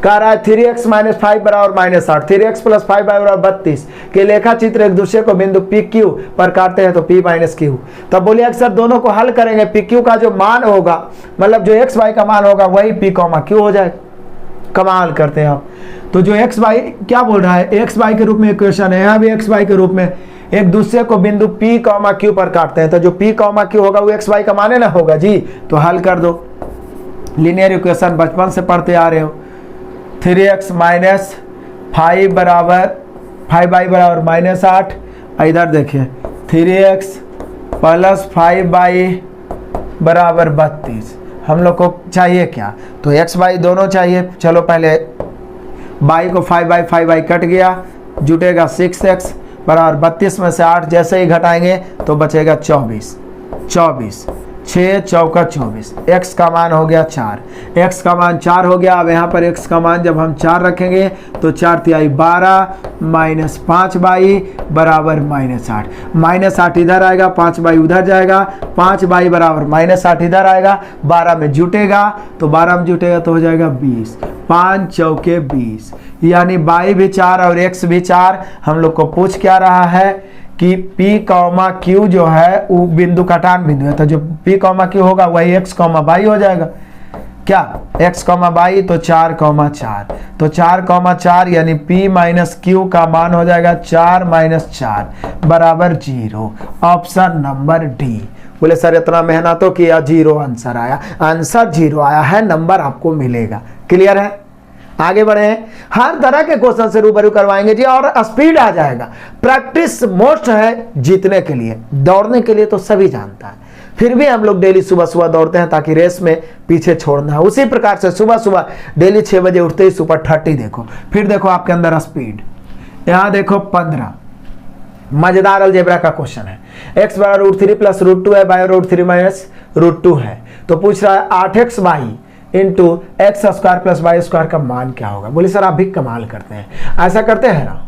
कह रहा है 3x माइनस 5 बराबर -8, 3x प्लस 5 बराबर 32 के लेखा चित्र एक दूसरे को बिंदु पी क्यू पर काटते हैं तो p माइनस क्यू। तब बोलिए सर दोनों को हल करेंगे, पी क्यू का जो मान होगा, मतलब जो एक्स वाई का मान होगा वही p कॉमा क्यू हो जाए। कमाल करते हैं आप। तो जो एक्स वाई क्या बोल रहा है, एक्स वाई के रूप में इक्वेशन है, यहाँ भी एक्स वाई के रूप में एक दूसरे को बिंदु p कॉमा क्यू पर काटते हैं, तो जो p कॉमा क्यू होगा वो एक्स वाई का माने ना होगा जी, तो हल कर दो। लीनियर इक्वेशन बचपन से पढ़ते आ रहे हो, 3x माइनस 5 बराबर 5y बराबर -8, इधर देखिए 3x प्लस 5y बराबर 32, हम लोग को चाहिए क्या, तो x y दोनों चाहिए। चलो पहले y को 5y कट गया, जुटेगा 6x बराबर 32 में से 8 जैसे ही घटाएंगे तो बचेगा 24, 6 चौका 24, x का मान हो गया 4, x का मान 4 हो गया। अब यहाँ पर x का मान जब हम 4 रखेंगे तो 4 तिहाई 12 माइनस 5y बराबर -8, -8 इधर आएगा, 5y उधर जाएगा, 5y बराबर -8 इधर आएगा, 12 में जुटेगा, तो 12 में जुटेगा तो हो जाएगा 20, 5 चौके 20, यानी y भी 4 और x भी 4। हम लोग को पूछ क्या रहा है कि P कॉमा Q जो है वो बिंदु कटान बिंदु है, तो जो P कॉमा Q होगा वही x कॉमा y हो जाएगा। क्या x कॉमा y, तो 4 कॉमा 4, तो 4 कॉमा 4 यानी P माइनस Q का मान हो जाएगा 4 माइनस 4 बराबर 0, ऑप्शन नंबर डी। बोले सर इतना मेहनतों किया, 0 आंसर आया, आंसर 0 आया है, नंबर आपको मिलेगा। क्लियर है, आगे बढ़े, हर तरह के क्वेश्चन से रूबरू करवाएंगे जी, और स्पीड आ जाएगा। प्रैक्टिस मोस्ट है जीतने के लिए, दौड़ने के लिए तो सभी जानता है, फिर भी हम लोग डेली सुबह सुबह दौड़ते हैं ताकि रेस में पीछे छोड़ना है। उसी प्रकार से सुबह सुबह डेली 6 बजे उठते ही सुपर 30 देखो, फिर देखो आपके अंदर स्पीड। यहां देखो 15, मजेदार अलजेब्रा का क्वेश्चन है, x बराबर √3 प्लस √2 है, y √3 माइनस √2 है, तो पूछ रहा है 8x y into X square plus Y square का मान क्या होगा। बोले सर आप भी कमाल करते हैं, ऐसा करते हैं ना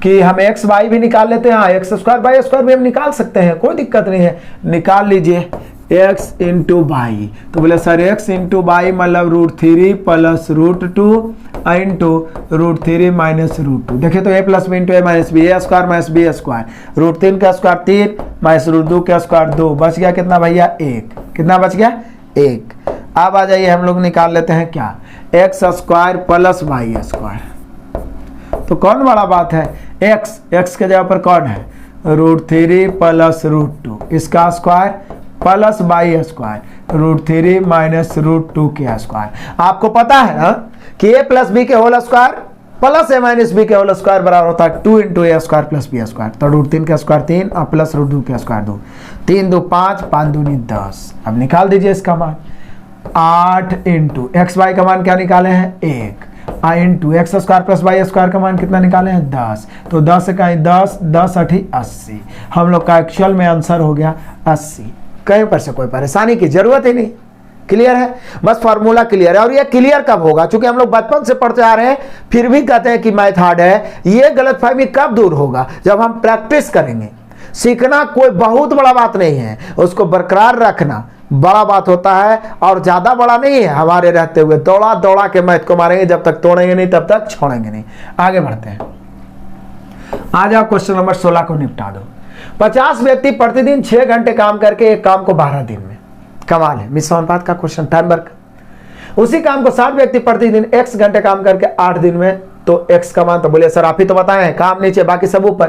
कि हम एक्स वाई भी निकाल लेते हैं, एक्स स्क्वायर वाई स्क्वायर भी हम निकाल सकते हैं, कोई दिक्कत नहीं है, निकाल लीजिए। X into Y. तो बोले सर एक्स इंटू वाई मतलब √3 प्लस √2 इंटू √3 माइनस √2। देखिए तो a plus B into A minus B, A square minus B square, √3 का स्क्वायर 3 माइनस √2 का स्क्वायर 2, बच गया कितना भैया 1। कितना बच गया 1। अब आ जाइए हम लोग निकाल लेते हैं क्या, X square plus Y square. तो कौन बड़ा बात है, एक्स के जगह पर कौन है √3 प्लस √2 इसका square plus Y square √3 minus √2 के स्क्वायर। आपको पता है ना कि a प्लस बी के whole square plus a minus B के होल स्क्वायर बराबर होता है 2 into A square plus B square. तो √3 का स्क्वायर 3 और प्लस √2 का स्क्वायर 2, 3 2 5, 5 दूनी 10। अब निकाल दीजिए इसका मान 8 इंटू एक्स वाई का मान क्या निकाले हैं 1 into X square plus Y square का मान कितना निकाले हैं 10। तो 10 से कहीं 10, 10 8 80। हम लोग का एक्चुअल में आंसर हो गया 80। कहीं पर से कोई परेशानी की जरूरत ही नहीं, क्लियर है, बस फॉर्मूला क्लियर है। और ये क्लियर कब होगा, चूंकि हम लोग बचपन से पढ़ते आ रहे हैं फिर भी कहते हैं कि मैथ हार्ड है। ये गलतफहमी कब दूर होगा, जब हम प्रैक्टिस करेंगे। सीखना कोई बहुत बड़ा बात नहीं है, उसको बरकरार रखना बड़ा बात होता है, और ज्यादा बड़ा नहीं है। हमारे रहते हुए दौड़ा दौड़ा के मैथ को मारेंगे, जब तक तोड़ेंगे नहीं तब तक छोड़ेंगे नहीं। आगे बढ़ते हैं, आ जाओ क्वेश्चन नंबर 16 को निपटा दो। 50 व्यक्ति प्रतिदिन 6 घंटे काम करके एक काम को 12 दिन में, कमाल है, मिश्रानुपात का क्वेश्चन, टाइम वर्क। उसी काम को 60 व्यक्ति प्रतिदिन x घंटे काम करके 8 दिन में, तो x का मान, तो बोले सर आप ही तो बताए हैं, काम नीचे बाकी सब ऊपर।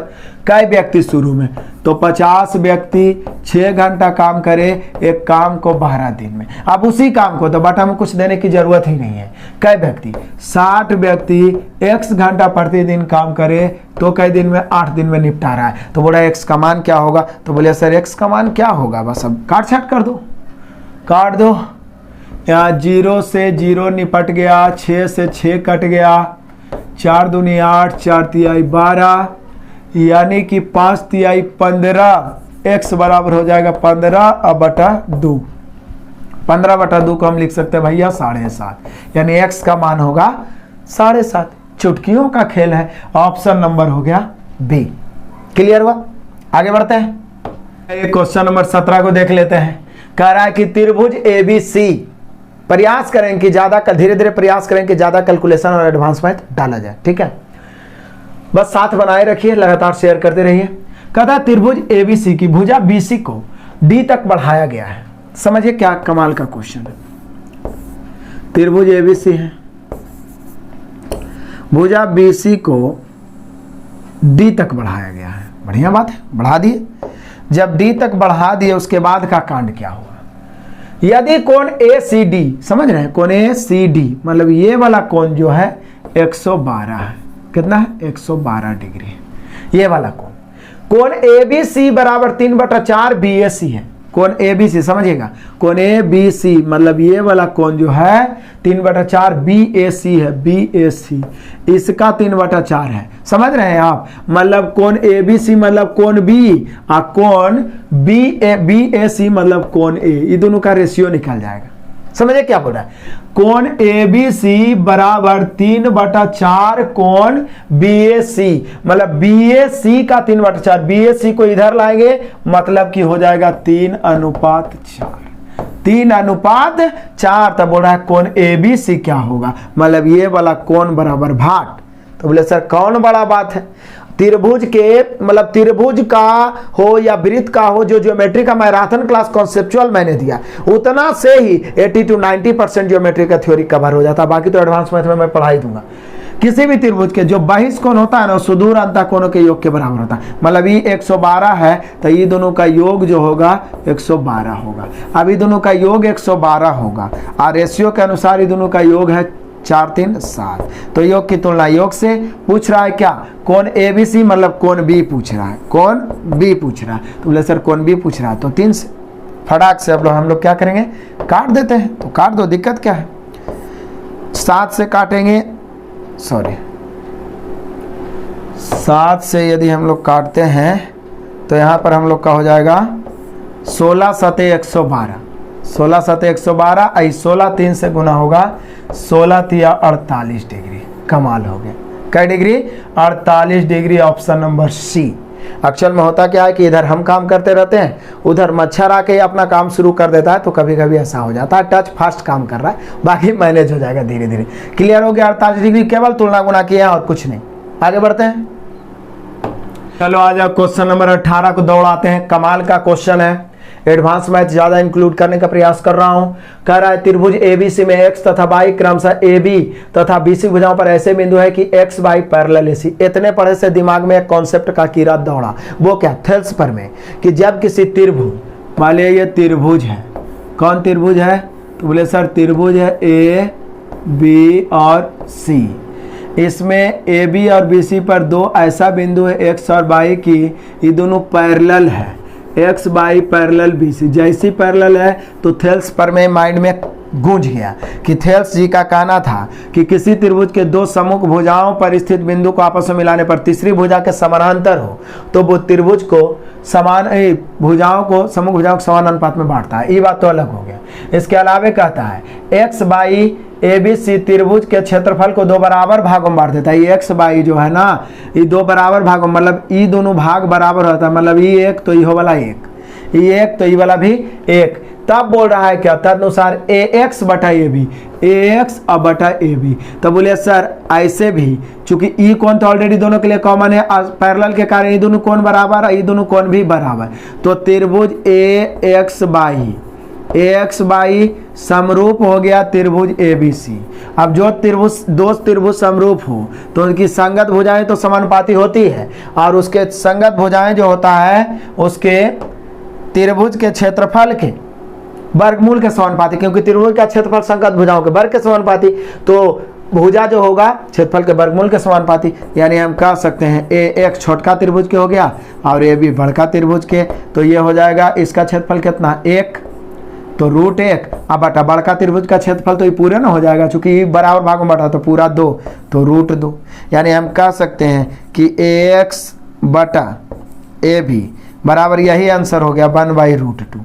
कई व्यक्ति शुरू में, तो 50 व्यक्ति 6 घंटा काम करे एक काम को 12 दिन में। अब उसी काम को तो बटा में कुछ देने की जरूरत ही नहीं है। कई व्यक्ति 60 व्यक्ति x घंटा प्रतिदिन काम करे तो कई दिन में 8 दिन में निपटा रहा है। तो बोला x का मान क्या होगा, तो बोले सर x का मान क्या होगा, बस अब काट छाट कर दो, काट दो। यहाँ 0 से 0 निपट गया, 6 से 6 कट गया, 4 दूनी 8, 4 तिहाई 12, यानी कि 5 तिहाई 15। x बराबर हो जाएगा 15 अब बटा 2। 15 बटा 2 को हम लिख सकते हैं भैया 7.5, यानी x का मान होगा 7.5। चुटकियों का खेल है, ऑप्शन नंबर हो गया बी। क्लियर हुआ, आगे बढ़ते हैं। क्वेश्चन नंबर 17 को देख लेते हैं। कह रहा है कि त्रिभुज ABC, प्रयास करें कि ज्यादा, धीरे धीरे प्रयास करें कि ज्यादा कैलकुलेशन और एडवांस मैथ डाला जाए, ठीक है, बस साथ बनाए रखिए, लगातार शेयर करते रहिए। कहता त्रिभुज ABC की भुजा BC को D तक बढ़ाया गया है। समझिए क्या कमाल का क्वेश्चन है। त्रिभुज ABC है, भुजा BC को D तक बढ़ाया गया है, बढ़िया बात है, बढ़ा दिए। जब D तक बढ़ा दिए उसके बाद का कांड क्या हुआ, यदि कोण ACD, समझ रहे हैं, कोण ACD मतलब ये वाला कोण जो है 112 है, कितना है 112 डिग्री। ये वाला कोण ABC बराबर 3/4 BAC है। कोण ABC समझिएगा, कोण ABC मतलब ये वाला कोण जो है 3/4 BAC है, BAC इसका 3/4 है। समझ रहे हैं आप, मतलब कोण ABC मतलब कोण B और कोण BAC मतलब कोण A, ये दोनों का रेशियो निकल जाएगा। समझे क्या बोल रहा है, कोण ABC बराबर 3/4 कोण BAC मतलब BAC का 3/4, BAC को इधर लाएंगे मतलब कि हो जाएगा 3:4, 3:4। तब बोल रहा है कोण ABC क्या होगा, मतलब ये वाला कोण बराबर भाट। तो बोले सर कौन बड़ा बात है, त्रिभुज के मतलब त्रिभुज का हो या वृत्त का हो, जो ज्योमेट्री का मैराथन क्लास कॉन्सेप्चुअल मैंने दिया उतना से ही 80 to 90% ज्योमेट्री का थ्योरी कवर हो जाता, बाकी तो एडवांस मैथ में मैं पढ़ाई दूंगा। किसी भी त्रिभुज के जो बहिष्ठ कोण होता है ना, सुदूर अंतः कोणों के योग के बराबर होता है। मतलब ये 112 है तो ये दोनों का योग जो होगा 112 होगा। अब ये दोनों का योग 112 होगा और रेशियो के अनुसार ये दोनों का योग है 4 3 7। तो योग की तुलना योग से पूछ रहा है क्या, कोण ABC मतलब कोण B पूछ रहा है, कोण B पूछ रहा है। तो बोले सर कोण B पूछ रहा है तो 3 से फटाक से अब हम लोग क्या करेंगे, काट देते हैं। तो काट दो, दिक्कत क्या है, 7 से काटेंगे, सॉरी 7 से यदि हम लोग काटते हैं तो यहाँ पर हम लोग का हो जाएगा 16 7 112, 16 7 112, 16 3 से गुना होगा 16 3 48 डिग्री। कमाल हो गया, कै degree 48 degree, option number C. Actual में होता क्या है कि इधर हम काम करते रहते हैं, उधर मच्छर आके अपना काम शुरू कर देता है, तो कभी कभी ऐसा हो जाता है। टच फास्ट काम कर रहा है, बाकी मैनेज हो जाएगा धीरे धीरे। क्लियर हो गया? 48 डिग्री केवल तुलना गुना किया और कुछ नहीं। आगे बढ़ते हैं। चलो आ जाओ क्वेश्चन नंबर 18 को दौड़ाते हैं। कमाल का क्वेश्चन है, एडवांस मैथ ज्यादा इंक्लूड करने का प्रयास कर रहा हूं। कह रहा है त्रिभुज एबीसी में एक्स तथा वाई क्रमशः एबी तथा बीसी भुजाओं पर ऐसे बिंदु है कि एक्स वाई पैरेलल एसी। इतने पढ़े से दिमाग में एक कॉन्सेप्ट का कीड़ा दौड़ा, वो क्या? थेल्स पर में कि जब किसी त्रिभुज, मान लिया ये त्रिभुज है, कौन त्रिभुज है? तो बोले सर त्रिभुज है ए बी और सी, इसमें ए बी और बी सी पर दो ऐसा बिंदु है एक्स और वाई की, ये दोनों पैरेलल है, X Y parallel B C. जैसी पैरेलल है तो थेल्स पर में माइंड में गूंज गया कि थेल्स जी का कहना था कि किसी त्रिभुज के दो सम्मुख भुजाओं पर स्थित बिंदु को आपस में मिलाने पर तीसरी भुजा के समानांतर हो तो वो त्रिभुज को समान भुजाओं को सम्मुख भुजाओं को समान अनुपात में बांटता है। ये बात तो अलग हो गया। इसके अलावा कहता है X by A B C त्रिभुज के क्षेत्रफल को दो बराबर भागों में बांट देता है। ये एक्स बाई जो है ना, ये दो बराबर भागों, मतलब ये दोनों भाग बराबर होता है, मतलब ये एक तो ये वाला एक, ये एक तो ये वाला भी एक। तब बोल रहा है क्या? तदनुसार ए एक्स बटा ए बी, ए एक्स और बटा ए बी। तब बोले सर ऐसे भी, चूंकि ई कोण तो ऑलरेडी दोनों के लिए कॉमन है, पैरेलल के कारण ये दोनों कोण बराबर है, ये दोनों कोण भी बराबर, तो त्रिभुज A X by, A X Y समरूप हो गया त्रिभुज ए बी सी। अब जो त्रिभुज, दो त्रिभुज समरूप हो तो उनकी संगत भुजाएं तो समानुपाती होती है, और उसके संगत भुजाएं जो होता है उसके त्रिभुज के क्षेत्रफल के वर्गमूल के समानुपाती, क्योंकि त्रिभुज का क्षेत्रफल संगत भुजाओं के वर्ग के समानुपाती, तो भुजा जो होगा क्षेत्रफल के वर्गमूल के समानुपाती। यानी हम कह सकते हैं ए एक छोटका त्रिभुज के हो गया और ए बी बड़का त्रिभुज के, तो ये हो जाएगा इसका क्षेत्रफल कितना? एक, तो रूट एक, अब बटा बड़का त्रिभुज का क्षेत्रफल तो ये पूरे ना हो जाएगा, चूंकि बराबर भागों में बटा तो पूरा दो, तो रूट दो। यानी हम कह सकते हैं कि ए एक्स बटा ए बी बराबर यही आंसर हो गया 1/√2।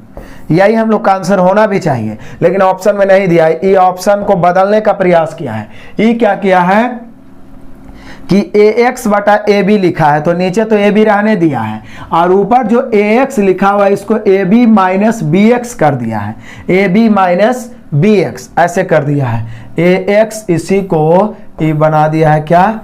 यही हम लोग का आंसर होना भी चाहिए, लेकिन ऑप्शन में नहीं दिया है। ये ऑप्शन को बदलने का प्रयास किया है। ये क्या किया है कि ए एक्स बटा ए बी लिखा है, तो नीचे तो ए बी रहने दिया है, और ऊपर जो ए एक्स लिखा हुआ है इसको A B minus B X कर दिया है, A B minus B X ऐसे कर दिया है। ए एक्स इसी को ये बना दिया है क्या?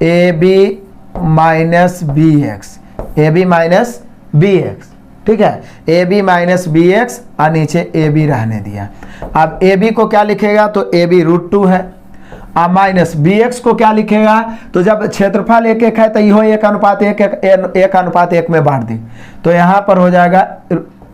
A B minus B X, A B minus B X, ठीक है, A B minus B X और नीचे ए बी रहने दिया। अब ए बी को क्या लिखेगा? तो ए बी √2 है, अब माइनस बी एक्स को क्या लिखेगा? तो जब क्षेत्रफल एक एक है तो यो एक अनुपात एक में बांट दी, तो यहाँ पर हो जाएगा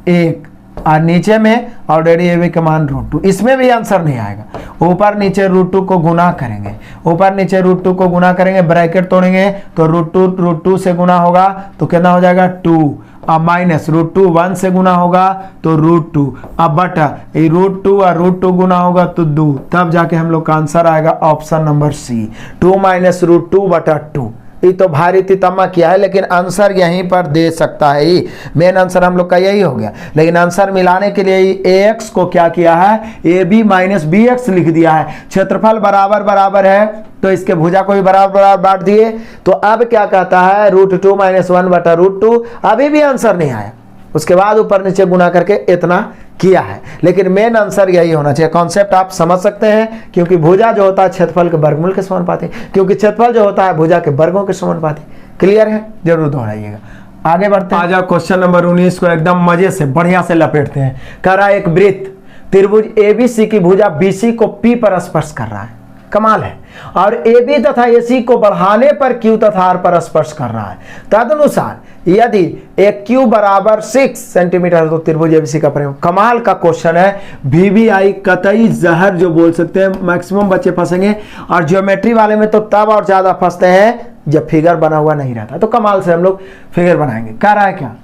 1, और नीचे में ऑलरेडी ए बी का मान √2। इसमें भी आंसर नहीं आएगा। ऊपर नीचे √2 को गुना करेंगे, ऊपर नीचे √2 को गुना करेंगे, ब्रैकेट तोड़ेंगे तो √2 से गुना होगा तो कितना हो जाएगा? 2, अब माइनस √2 1 से गुना होगा तो √2, अब बटा ये √2 और √2 गुना होगा तो 2, तब जाके हम लोग का आंसर आएगा ऑप्शन नंबर सी, 2 - √2 बटा 2। ये तो भारी तितम्मा किया है, लेकिन आंसर यहीं पर दे सकता है। ये मेन आंसर हम लोग का यही हो गया, लेकिन आंसर मिलाने के लिए ए एक्स को क्या किया है? A B minus B X लिख दिया है। क्षेत्रफल बराबर बराबर है तो इसके भुजा को भी बराबर बराबर बांट दिए। तो अब क्या कहता है? √2 - 1 बटा √2। अभी भी आंसर नहीं आया, उसके बाद ऊपर नीचे गुना करके इतना किया है, लेकिन मेन आंसर यही होना चाहिए। कॉन्सेप्ट आप समझ सकते हैं, क्योंकि भुजा जो होता है क्षेत्रफल के वर्गमूल के समानुपाती, क्योंकि क्षेत्रफल जो होता है भुजा के वर्गों के समानुपाती। क्लियर है? जरूर दोहराइएगा। आगे बढ़ते हैं। आ जाओ क्वेश्चन नंबर 19 को एकदम मजे से बढ़िया से लपेटते हैं। कह रहा है एक वृत्त त्रिभुज एबीसी की भुजा बीसी को पी पर स्पर्श कर रहा है। कमाल है। और AB तथा AC को बढ़ाने पर Q तथा R पर स्पर्श कर रहा है। तदनुसार यदि एक Q बराबर 6 सेंटीमीटर तो त्रिभुज ABC का परिमाण। कमाल का क्वेश्चन है। VBI कतई जहर जो बोल सकते हैं, मैक्सिमम बच्चे फंसेंगे, और ज्योमेट्री वाले में तो तब और ज्यादा फंसते हैं जब फिगर बना हुआ नहीं रहता। तो कमाल से हम लोग फिगर बनाएंगे। कह रहा है क्या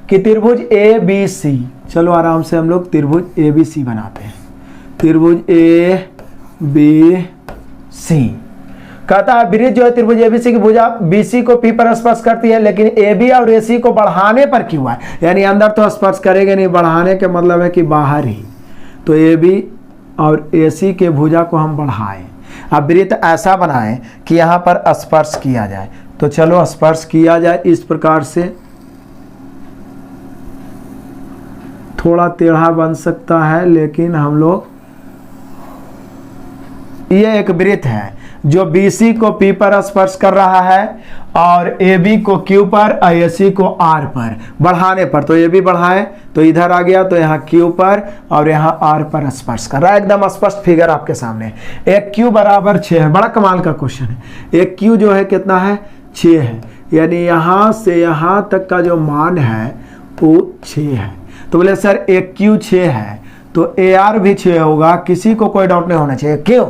कि त्रिभुज ABC, चलो आराम से हम लोग त्रिभुज ABC बनाते हैं। त्रिभुज ABC कहता है वृत्त जो है त्रिभुज ABC की भुजा BC को P पर स्पर्श करती है, लेकिन AB और AC को बढ़ाने पर क्यों है? यानी अंदर तो स्पर्श करेंगे नहीं, बढ़ाने के मतलब है कि बाहर ही। तो AB और AC के भुजा को हम बढ़ाएं। अब वृत्त ऐसा बनाएं कि यहाँ पर स्पर्श किया जाए। तो चलो स्पर्श किया जाए इस प्रकार से। थोड़ा टेढ़ा बन सकता है, लेकिन हम लोग, ये एक वृत्त है जो BC को P पर स्पर्श कर रहा है और AB को Q पर और AC को R पर बढ़ाने पर, तो AB बढ़ाए तो इधर आ गया, तो यहाँ Q पर और यहाँ R पर स्पर्श कर रहा है। एकदम स्पष्ट फिगर आपके सामने। एक Q बराबर 6 है, बड़ा कमाल का क्वेश्चन है। एक Q जो है कितना है, 6 है, यानी यहाँ से यहाँ तक का जो मान है वो 6 है। तो बोले सर एक Q 6 है तो AR भी 6 होगा, किसी को कोई डाउट नहीं होना चाहिए। क्यों?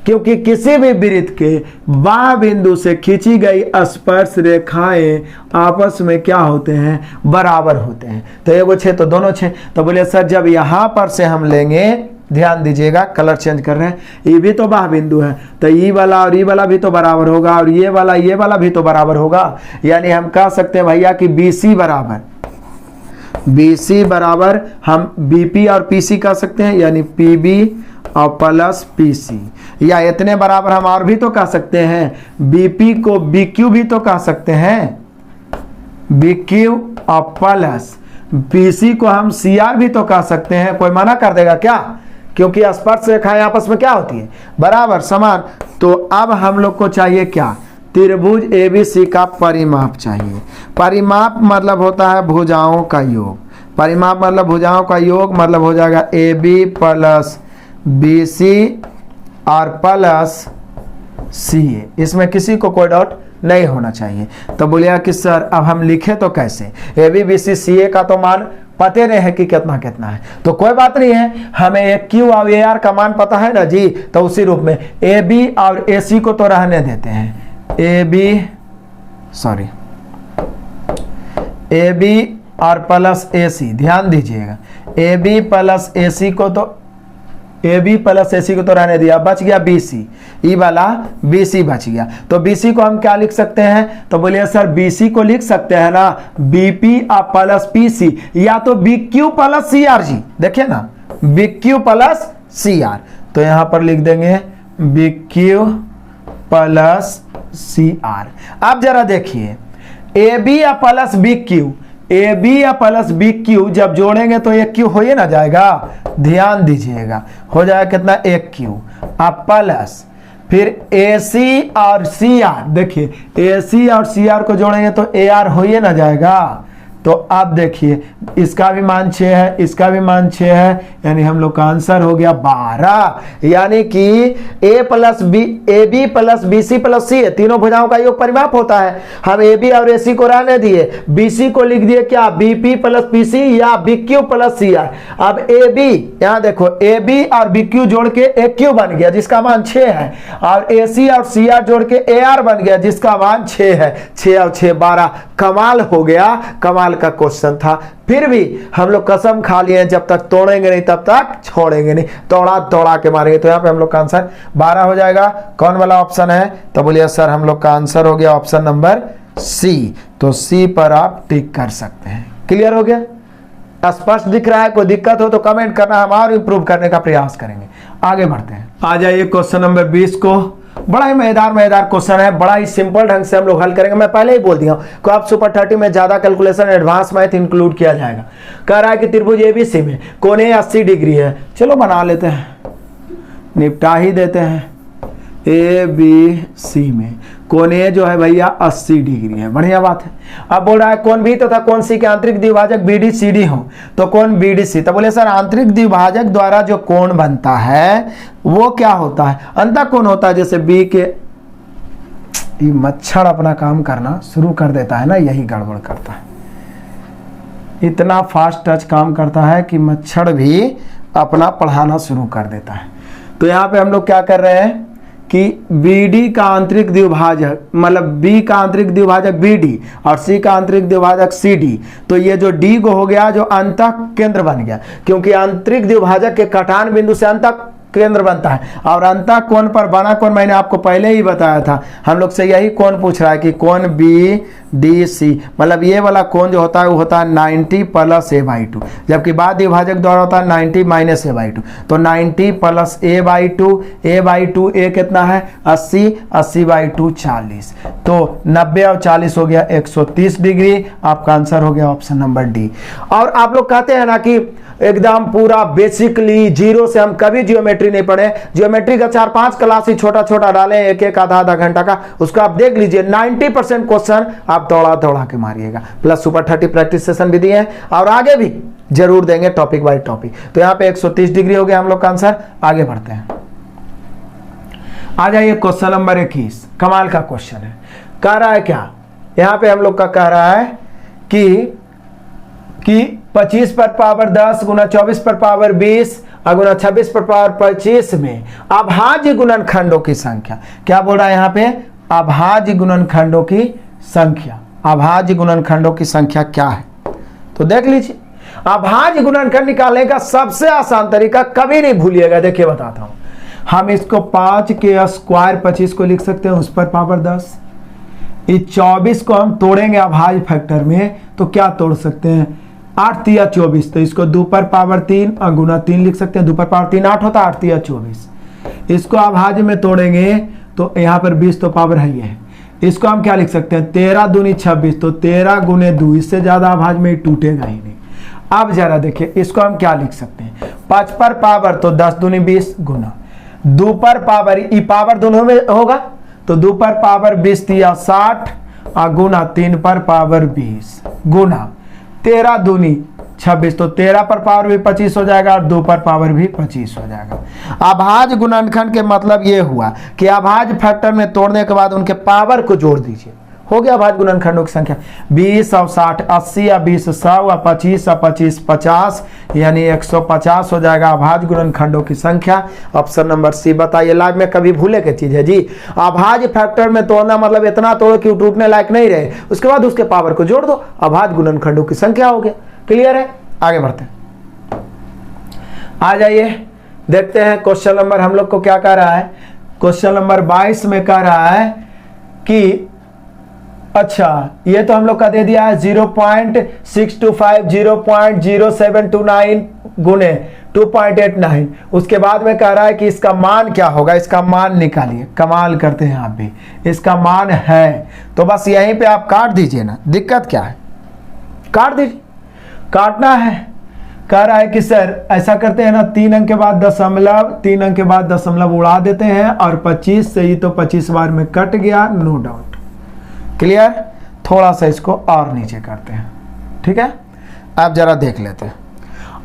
क्योंकि किसी भी वृत्त के बाह्य बिंदु से खींची गई स्पर्श रेखाएं आपस में क्या होते हैं, बराबर होते हैं। तो एगो 6 तो दोनों 6। तो बोले सर जब यहां पर से हम लेंगे, ध्यान दीजिएगा कलर चेंज कर रहे हैं, ये भी तो बाह्य बिंदु है, तो ई वाला और ई वाला भी तो बराबर होगा और ये वाला भी तो बराबर होगा। यानी हम कह सकते हैं भैया कि BC बराबर हम BP और PC कह सकते हैं, यानी PB और प्लस PC, या इतने बराबर हम और भी तो कह सकते हैं, BP को BQ भी तो कह सकते हैं, BQ और प्लस PC को हम CR भी तो कह सकते हैं। कोई मना कर देगा क्या? क्योंकि स्पर्श रेखाएं आपस में क्या होती है, बराबर, समान। तो अब हम लोग को चाहिए क्या, त्रिभुज ABC का परिमाप चाहिए। परिमाप मतलब होता है भुजाओं का योग। परिमाप मतलब भुजाओं का योग, मतलब हो जाएगा AB प्लस BC और प्लस CA। इसमें किसी को कोई डाउट नहीं होना चाहिए। तो बोलिए कि सर अब हम लिखे तो कैसे, AB BC CA का तो मान पते नहीं है कि कितना कितना है। तो कोई बात नहीं है, हमें एक Q और AR का मान पता है ना जी, तो उसी रूप में AB और AC को तो रहने देते हैं। AB और प्लस AC, ध्यान दीजिएगा, AB प्लस AC को तो रहने दिया, बच गया BC, ई वाला BC बच गया। तो BC को हम क्या लिख सकते हैं, तो बोलिए सर BC को लिख सकते हैं ना BP और प्लस PC, या तो BQ प्लस CR जी, देखिए ना BQ प्लस CR, तो यहां पर लिख देंगे BQ प्लस CR। अब जरा देखिए AB या प्लस BQ, AB या प्लस BQ जब जोड़ेंगे तो एक Q हो ही ना जाएगा। ध्यान दीजिएगा, हो जाएगा कितना, एक Q अब प्लस फिर AC और CR, देखिए AC और CR को जोड़ेंगे तो AR हो ही ना जाएगा। तो अब देखिए इसका भी मान 6 है, इसका भी मान 6 है, यानी हम लोग का आंसर हो गया 12। यानी कि AB plus BC plus C, तीनों भुजाओं का योग परिमाप होता है। हम AB और AC को रहने दिए, BC को लिख दिए क्या, BP प्लस PC या BQ प्लस CR। अब AB, यहाँ देखो AB और BQ जोड़ के AQ बन गया जिसका मान 6 है, और AC और CR जोड़ के AR बन गया जिसका मान 6 है। 6 और 6 12, कमाल हो गया, कमाल का क्वेश्चन था। फिर भी हम लोग कसम खा लिए हैं, जब तक तोड़ेंगे नहीं तब तक छोड़ेंगे नहीं, तोड़ा के मारेंगे। तो यहाँ पे हम लोग का आंसर 12 हो जाएगा। कौन वाला ऑप्शन है, तो बोलिए सर हम लोग का आंसर हो गया ऑप्शन नंबर C। तो C पर आप टिक कर सकते हैं। क्लियर हो गया, स्पष्ट दिख रहा है? कोई दिक्कत हो तो कमेंट करना, हम और इंप्रूव करने का प्रयास करेंगे। आगे बढ़ते हैं, आ जाइए क्वेश्चन नंबर 20 को। बड़ा ही मजेदार क्वेश्चन है, बड़ा ही सिंपल ढंग से हम लोग हल करेंगे। मैं पहले ही बोल दिया कि आप सुपर 30 में ज्यादा कैलकुलेशन, एडवांस मैथ इंक्लूड किया जाएगा। कह रहा है कि त्रिभुज ABC में कोण 80 डिग्री है, चलो बना लेते हैं, निपटा ही देते हैं। ABC में कोण A जो है भैया 80 डिग्री है, बढ़िया बात है। अब बोल रहा है कोण B तथा कोण C के आंतरिक द्विभाजक BD CD हो, तो कोण BDC। तो बोले सर आंतरिक द्विभाजक द्वारा जो कोण बनता है वो क्या होता है, अंतःकोण होता है। जैसे B के, ये मच्छर अपना काम करना शुरू कर देता है ना, यही गड़बड़ करता है, इतना फास्ट टच काम करता है कि मच्छर भी अपना पढ़ाना शुरू कर देता है। तो यहाँ पे हम लोग क्या कर रहे हैं कि BD का आंतरिक द्विभाजक, मतलब B का आंतरिक द्विभाजक BD और C का आंतरिक द्विभाजक CD, तो ये जो D को हो गया जो अंतः केंद्र बन गया, क्योंकि आंतरिक द्विभाजक के कटान बिंदु से अंतः केंद्र बनता है। और अंतः कोण पर बना कोण मैंने आपको पहले ही बताया था, हम लोग से यही कोण पूछ रहा है कि कोण बी डी सी, मतलब ये वाला कोण जो होता है वो होता है 90 प्लस a/2, जबकि बाद विभाजक द्वारा होता है 90 माइनस a/2। तो 90 प्लस a/2, a/2 a कितना है 80, 80/2 40, तो 90 और 40 हो गया 130 डिग्री। आपका आंसर हो गया ऑप्शन नंबर डी। और आप लोग कहते हैं ना कि एकदम पूरा बेसिकली जीरो से हम कभी जियोमेट्री नहीं पढ़े, जियोमेट्री का 4-5 क्लास ही छोटा छोटा डालें, एक एक आधा घंटा का, उसको आप देख लीजिए 90% क्वेश्चन आप दौड़ा के मारिएगा। प्लस सुपर 30 प्रैक्टिस सेशन भी दिए हैं और आगे भी जरूर देंगे टॉपिक बाय टॉपिक। तो यहाँ पे 130 डिग्री हो गया हम लोग का आंसर। आगे बढ़ते हैं, आ जाइए क्वेश्चन नंबर 21। कमाल का क्वेश्चन है, कह रहा है क्या, यहाँ पे हम लोग का कह रहा है कि 25 पर पावर 10 गुना 24 पर पावर 20 और गुना 26 पर पावर 25 में अभाज्य गुणनखंडों की संख्या। क्या बोल रहा है यहाँ पे, अभाज्य गुणनखंडों की संख्या। अभाज्य गुणनखंडों की संख्या क्या है तो देख लीजिए। अभाज्य गुणनखंड निकालने का सबसे आसान तरीका, कभी नहीं भूलिएगा, देखिए बताता हूं। हम इसको 5 के स्क्वायर 25 को लिख सकते हैं उस पर पावर 10। इस 24 को हम तोड़ेंगे अभाज्य फैक्टर में तो क्या तोड़ सकते हैं, 8 तिया 24, तो इसको 2 पर पावर 3 और गुना 3 लिख सकते हैं। 2 पर पावर 3 8 होता है, 8 तिया 24। इसको अभाज्य में तोड़ेंगे तो यहाँ पर 20 तो पावर है ही है। इसको हम क्या लिख सकते हैं, 13 दूनी 26, तो 13 गुने 2, इससे ज्यादा अभाज्य में टूटेगा ही नहीं। अब जरा देखिए इसको हम क्या लिख सकते हैं, 5 पर पावर तो 10 दूनी 20 गुना 2 पर पावर, ई पावर दोनों में होगा तो 2 पर पावर 20 तिया 60 और गुना 3 पर पावर 20 गुना 13 दूनी 26, तो 13 पर पावर भी 25 हो जाएगा और 2 पर पावर भी 25 हो जाएगा। अभाज्य गुणनखंड के मतलब ये हुआ कि अभाज्य फैक्टर में तोड़ने के बाद उनके पावर को जोड़ दीजिए, हो गया अभाज्य गुणनखंडों की संख्या। 20 और 60 80 और 20 100 और 25 और 25 50, यानी 150 हो जाएगा अभाज्य गुणनखंडों की संख्या। Option number C. बताइए, लाइव में कभी भूले की चीज है जी। अभाज्य फैक्टर में तोड़ना मतलब इतना तोड़ो कि टूटने लायक नहीं रहे, उसके बाद उसके पावर को जोड़ दो, अभाज्य गुणनखंडों की संख्या हो गया। क्लियर है, आगे बढ़ते हैं। आ जाइए देखते हैं क्वेश्चन नंबर हम लोग को क्या कह रहा है। क्वेश्चन नंबर 22 में कह रहा है कि अच्छा ये तो हम लोग का दे दिया है 0.625 0.0729 गुने 2.89। उसके बाद में कह रहा है कि इसका मान क्या होगा, इसका मान निकालिए। कमाल करते हैं आप भी, इसका मान है तो बस यहीं पे आप काट दीजिए ना, दिक्कत क्या है, काट दीजिए। काटना है, कह रहा है कि सर ऐसा करते हैं ना, 3 अंक के बाद दशमलव, 3 अंक के बाद दशमलव उड़ा देते हैं और 25 से ही तो 25 बार में कट गया, नो डाउट। क्लियर, थोड़ा सा इसको और नीचे करते हैं, ठीक है। अब जरा देख लेते हैं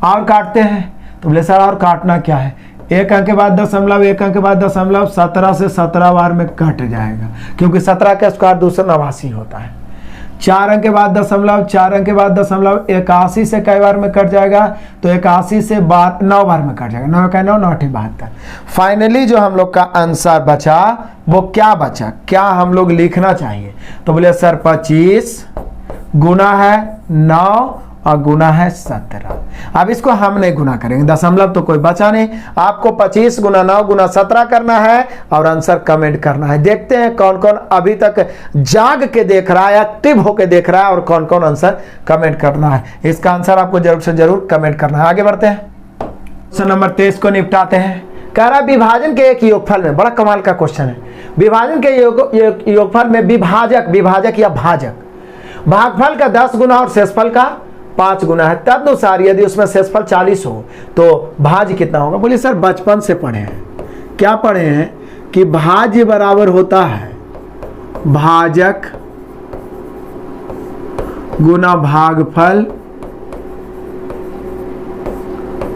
और काटते हैं तो बोले सर और काटना क्या है, 1 अंक के बाद दशमलव, 1 अंक के बाद दशमलव 17 से 17 बार में कट जाएगा क्योंकि 17 का स्क्वायर 289 होता है। 4 अंक के बाद दशमलव, 4 अंक के बाद दशमलव 81 से कई बार में कट जाएगा, तो 81 से 9 बार में कट जाएगा, 9 का 9 9 72। फाइनली जो हम लोग का आंसर बचा वो क्या बचा, क्या हम लोग लिखना चाहिए, तो बोले सर 25 गुना है 9 और गुना है 17। अब इसको हम नहीं गुना करेंगे, दशमलव तो कोई बचा नहीं, आपको 25 गुना 9 गुना 17 करना है और आंसर कमेंट करना है। देखते हैं कौन कौन अभी तक जाग के देख रहा है, एक्टिव होके देख रहा है और कौन कौन आंसर कमेंट करना है। इसका आंसर आपको जरूर से जरूर कमेंट करना है। आगे बढ़ते हैं, क्वेश्चन नंबर 23 को निपटाते हैं। कह रहा है विभाजन के एक योगफल में, बड़ा कमाल का क्वेश्चन है, विभाजन के योगफल में विभाजक या भाजक भागफल का 10 गुना और शेषफल का 5 गुना है, तदनुसार यदि उसमें शेषफल 40 हो तो भाज्य कितना होगा। बोलिए सर बचपन से पढ़े हैं, क्या पढ़े हैं कि भाज्य बराबर होता है भाजक गुना भागफल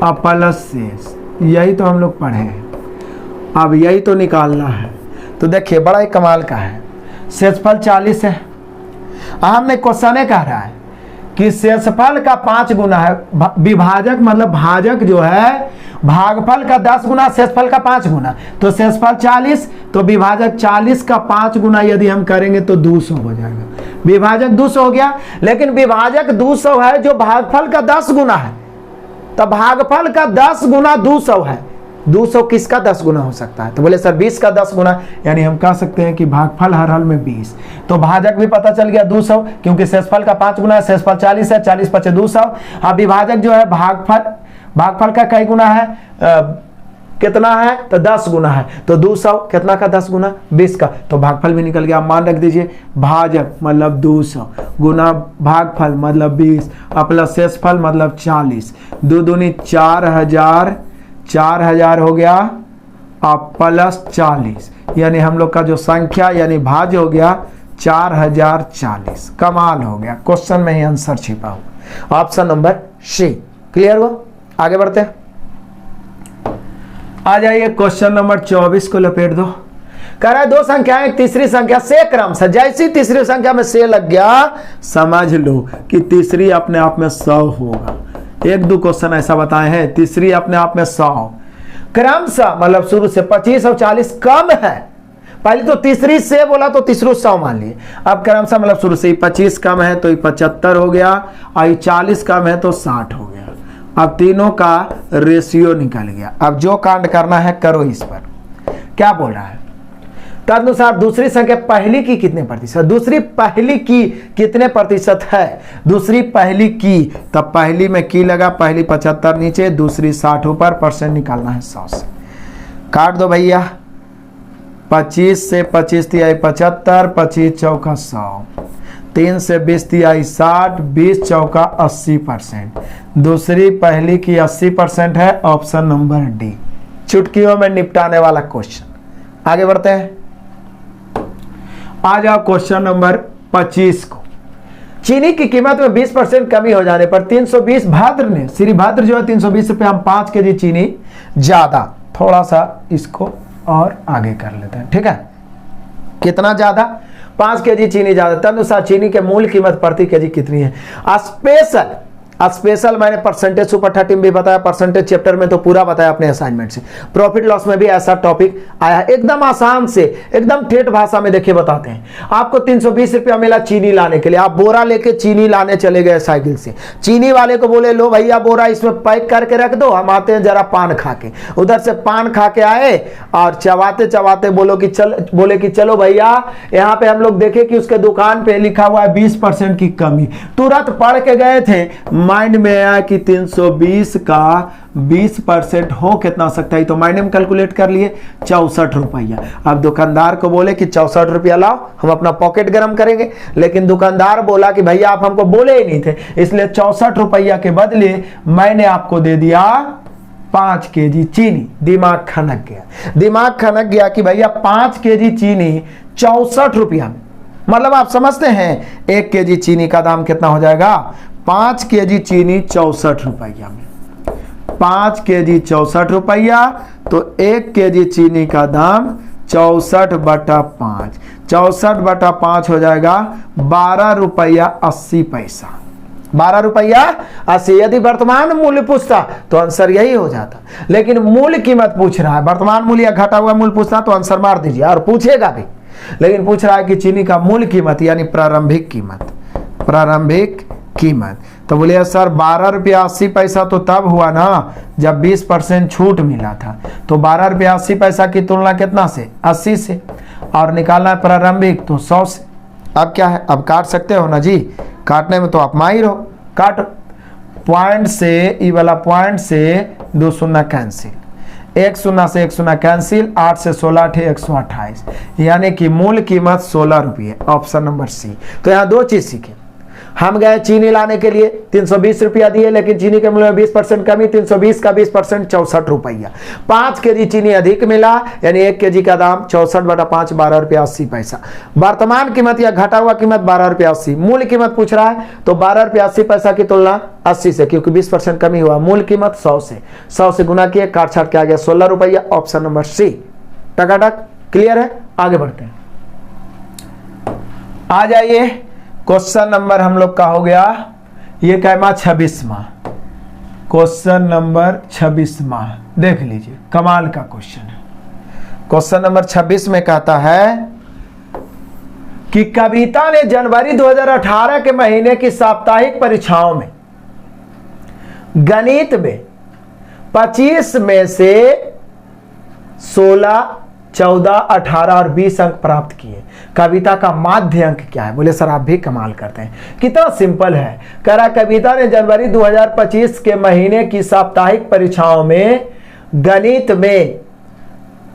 और प्लस शेष, यही तो हम लोग पढ़े हैं। अब यही तो निकालना है, तो देखिए बड़ा ही कमाल का है। शेषफल 40 है, हमने क्वेश्चन कह रहा है कि शेषफल का 5 गुना है, विभाजक मतलब भाजक जो है भागफल का 10 गुना शेषफल का 5 गुना, तो शेषफल 40 तो विभाजक 40 का 5 गुना यदि हम करेंगे तो 200 हो जाएगा, विभाजक 200 हो गया। लेकिन विभाजक 200 है जो भागफल का 10 गुना है, तो भागफल का 10 गुना 200 है, 200 किसका 10 गुना हो सकता है? तो बोले सर 20 का 10 गुना, यानी हम कह सकते हैं कि भागफल हर हाल में 20। तो भाजक भी पता चल गया 200, क्योंकि शेषफल का 5 गुना है, शेषफल 40 है, 40 × 5 = 200। अब विभाजक जो है भागफल का कई गुना है, कितना है? तो 10 गुना है। तो 200 कितना का 10 गुना? 20 का। तो भागफल भी निकल गया। मान रख दीजिए, भाजक मतलब 200 गुना भागफल मतलब 20 प्लस शेषफल मतलब 40, 2 दूनी 4000, 4000 हो गया अब प्लस 40, यानी हम लोग का जो संख्या यानी भाज्य हो गया 4040। कमाल हो गया, क्वेश्चन में ही आंसर छिपा हुआ। Option number C. क्लियर हो? आगे बढ़ते हैं। आ जाइए क्वेश्चन नंबर 24 को लपेट दो। कह रहा है दो संख्याएं एक तीसरी संख्या से क्रम से, जैसी तीसरी संख्या में से लग गया समझ लो कि तीसरी अपने आप में 100 होगा। 1-2 क्वेश्चन ऐसा बताए हैं, तीसरी अपने आप में 100 क्रमशः, मतलब शुरू से 25 और 40 कम है। पहले तो तीसरी से बोला तो तीसरी 100 मान लिए। अब क्रमशः मतलब शुरू से 25 कम है तो 75 हो गया, और 40 कम है तो 60 हो गया। अब तीनों का रेशियो निकल गया। अब जो कांड करना है करो। इस पर क्या बोल रहा है? तदनुसार दूसरी संख्या पहली की कितने प्रतिशत, दूसरी पहली की कितने प्रतिशत है? दूसरी पहली की, तब पहली में की लगा, पहली 75 नीचे, दूसरी 60 ऊपर, परसेंट निकालना है 100 से। काट दो भैया। 25 से 25 तिहाई 75, 25 चौका 100, 3 से 20 तिहाई 60, 20 चौका 80%। दूसरी पहली की 80% है। ऑप्शन नंबर डी, चुटकियों में निपटाने वाला क्वेश्चन। आगे बढ़ते हैं। आ जाओ क्वेश्चन नंबर 25 को। चीनी की कीमत में 20% कमी हो जाने पर 320 भाद्र ने, श्री भाद्र जो है 320 रुपये, हम 5 केजी चीनी ज्यादा, थोड़ा सा इसको और आगे कर लेते हैं, ठीक है? कितना ज्यादा? 5 केजी चीनी ज्यादा। तदनुसार चीनी के मूल कीमत प्रति केजी कितनी है? स्पेशल मैंने परसेंटेज सुपर 30 भी बताया, परसेंटेज चैप्टर में तो पूरा बताया अपने असाइनमेंट से। प्रॉफिट लॉस में भी ऐसा टॉपिक आया है, एकदम आसान से, एकदम ठेठ भाषा में। देखिए बताते हैं आपको। 320 रुपया मिला चीनी लाने के लिए, आप बोरा लेके चीनी लाने चले गए साइकिल से। चीनी वाले को बोले लो भैया बोरा इसमें पैक करके रख दो, हम आते हैं जरा पान खा के। उधर से पान खा के आए और चबाते चबाते बोले कि चलो भैया यहाँ पे हम लोग देखे कि उसके दुकान पे लिखा हुआ है 20% की कमी। तुरंत पढ़ के गए थे, माइंड में आया कि 320 का 20% हो कितना सकता है, तो माइंड में कैलकुलेट कर लिए 64 रुपया। अब दुकानदार को बोले कि 64 रुपया लाओ, हम अपना पॉकेट गरम करेंगे। लेकिन दुकानदार बोला कि भैया आप हमको बोले ही नहीं थे, इसलिए 64 रुपया के बदले मैंने आपको दे दिया 5 केजी चीनी। दिमाग खनक गया कि भैया 5 केजी चीनी 64 रुपया में, मतलब आप समझते हैं 1 केजी चीनी का दाम कितना हो जाएगा? 5 केजी चीनी 64 रुपया में, 5 केजी 64 रुपया, तो 1 केजी चीनी का दाम 64/5, 64/5 हो जाएगा 12 रुपया 80 पैसा। 12 रुपया 80। यदि वर्तमान मूल्य पूछता तो आंसर यही हो जाता, लेकिन मूल कीमत पूछ रहा है। वर्तमान मूल्य या घटा हुआ मूल्य पूछता तो आंसर मार दीजिए, और पूछेगा भी। लेकिन पूछ रहा है कि चीनी का मूल कीमत यानी प्रारंभिक कीमत। तो बोलिए सर 12 रुपया 80 पैसा तो तब हुआ ना जब 20% छूट मिला था। तो 12 रुपया 80 पैसा की तुलना कितना से? 80 से, और निकालना है प्रारंभिक तो 100 से। अब क्या है? अब काट सकते हो ना जी, काटने में तो आप माहिर हो। काटो। पॉइंट से, ई वाला पॉइंट से 2 शून्य कैंसिल, 1 शून्य से 1 शून्य कैंसिल, 8 से 16 = 128, यानी कि मूल कीमत 16 रुपये। Option number C. तो यहाँ 2 चीज सीखे। हम गए चीनी लाने के लिए, 320 रुपया दिए, लेकिन चीनी के मूल्य में 20% कमी, 320 का 20% 64 रुपया। 5 केजी चीनी अधिक मिला, यानी 1 केजी का दाम 64/5, 12 रुपया 80 पैसा। वर्तमान कीमत या घटा हुआ कीमत 12 रुपया 80। मूल कीमत पूछ रहा है तो 12 रुपया 80 पैसा की तुलना 80 से, क्योंकि 20% कमी हुआ। मूल कीमत 100 से, 100 से गुना किए, काट छाट के आ गया 16 रुपया। Option number C. टकाटक। क्लियर है? आगे बढ़ते हैं। आ जाइए, क्वेश्चन नंबर हम लोग का हो गया, ये कहमा 26वां क्वेश्चन नंबर 26वां। देख लीजिए, कमाल का क्वेश्चन है। क्वेश्चन नंबर 26 में कहता है कि कविता ने जनवरी 2018 के महीने की साप्ताहिक परीक्षाओं में गणित में 25 में से 16, 14, 18 और 20 अंक प्राप्त किए। कविता का माध्य अंक क्या है? बोले सर आप भी कमाल करते हैं, कितना सिंपल है। कह रहा कविता ने जनवरी 2025 के महीने की साप्ताहिक परीक्षाओं में गणित में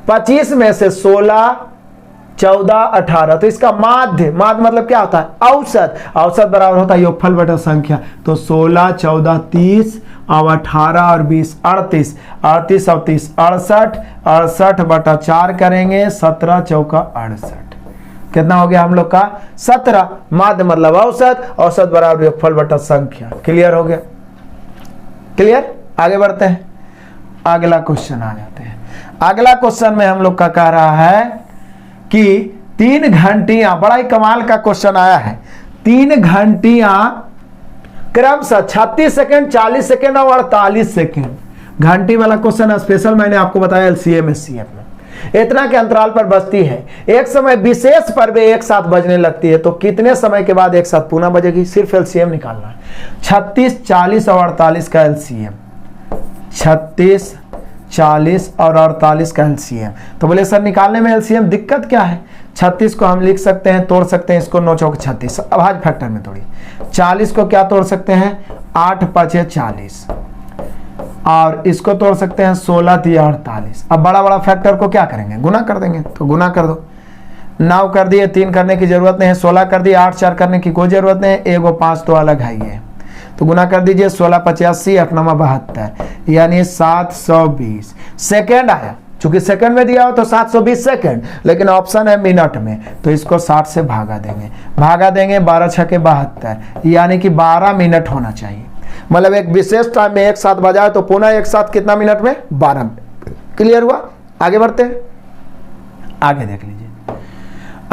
25 में से 16, 14, 18, तो इसका माध्य मतलब क्या होता है? औसत। औसत बराबर होता है योगफल बटा संख्या। तो 16, 14, 30 और 18 और 20 38, 38 और 30 68, 68 बटा 4 करेंगे, 17 चौका 68। कितना हो गया हम लोग का? 17। माध्य मतलब औसत, औसत बराबर योगफल बटा संख्या। क्लियर हो गया? क्लियर? आगे बढ़ते हैं, अगला क्वेश्चन आ जाते हैं। अगला क्वेश्चन में हम लोग का कह रहा है कि 3 घंटियां, बड़ा ही कमाल का क्वेश्चन आया है। 3 घंटियां क्रमशः 36 सेकेंड, 40 सेकेंड और 48 सेकेंड। घंटी वाला क्वेश्चन स्पेशल मैंने आपको बताया एलसीएम एससीएफ में। इतना के अंतराल पर बजती है। एक समय विशेष पर वे एक साथ बजने लगती है, तो कितने समय के बाद एक साथ पुनः बजेगी? सिर्फ एलसीएम निकालना है। 36, 40 और 48 का एलसीएम। 36, 40 और 48 का एलसीएम। तो बोले सर निकालने में एलसीएम दिक्कत क्या है? 36 को हम लिख सकते हैं, तोड़ सकते हैं इसको 9 चौक 36, अभाज्य फैक्टर में तोड़ी। 40 को क्या तोड़ सकते हैं? 8 5 40, और इसको तोड़ सकते हैं 16 3 48। अब बड़ा बड़ा फैक्टर को क्या करेंगे? गुना कर देंगे। तो गुना कर दो। 9 कर दिए, 3 करने की जरूरत नहीं है। 16 कर दिए, 8 4 करने की कोई जरूरत नहीं है। 1 5 तो अलग है ये, तो गुना कर दीजिए। 16 85 8 9 72, यानी 720 सेकेंड आया। चूंकि सेकंड में दिया हो तो 720 सेकंड, लेकिन ऑप्शन है मिनट में, तो इसको 60 से भागा देंगे। 12 6 72, यानी कि 12 मिनट होना चाहिए। मतलब एक विशेष टाइम में एक साथ बजाए तो पुनः एक साथ कितना मिनट में? 12 मिनट। क्लियर हुआ? आगे बढ़ते हैं, आगे देख लीजिए।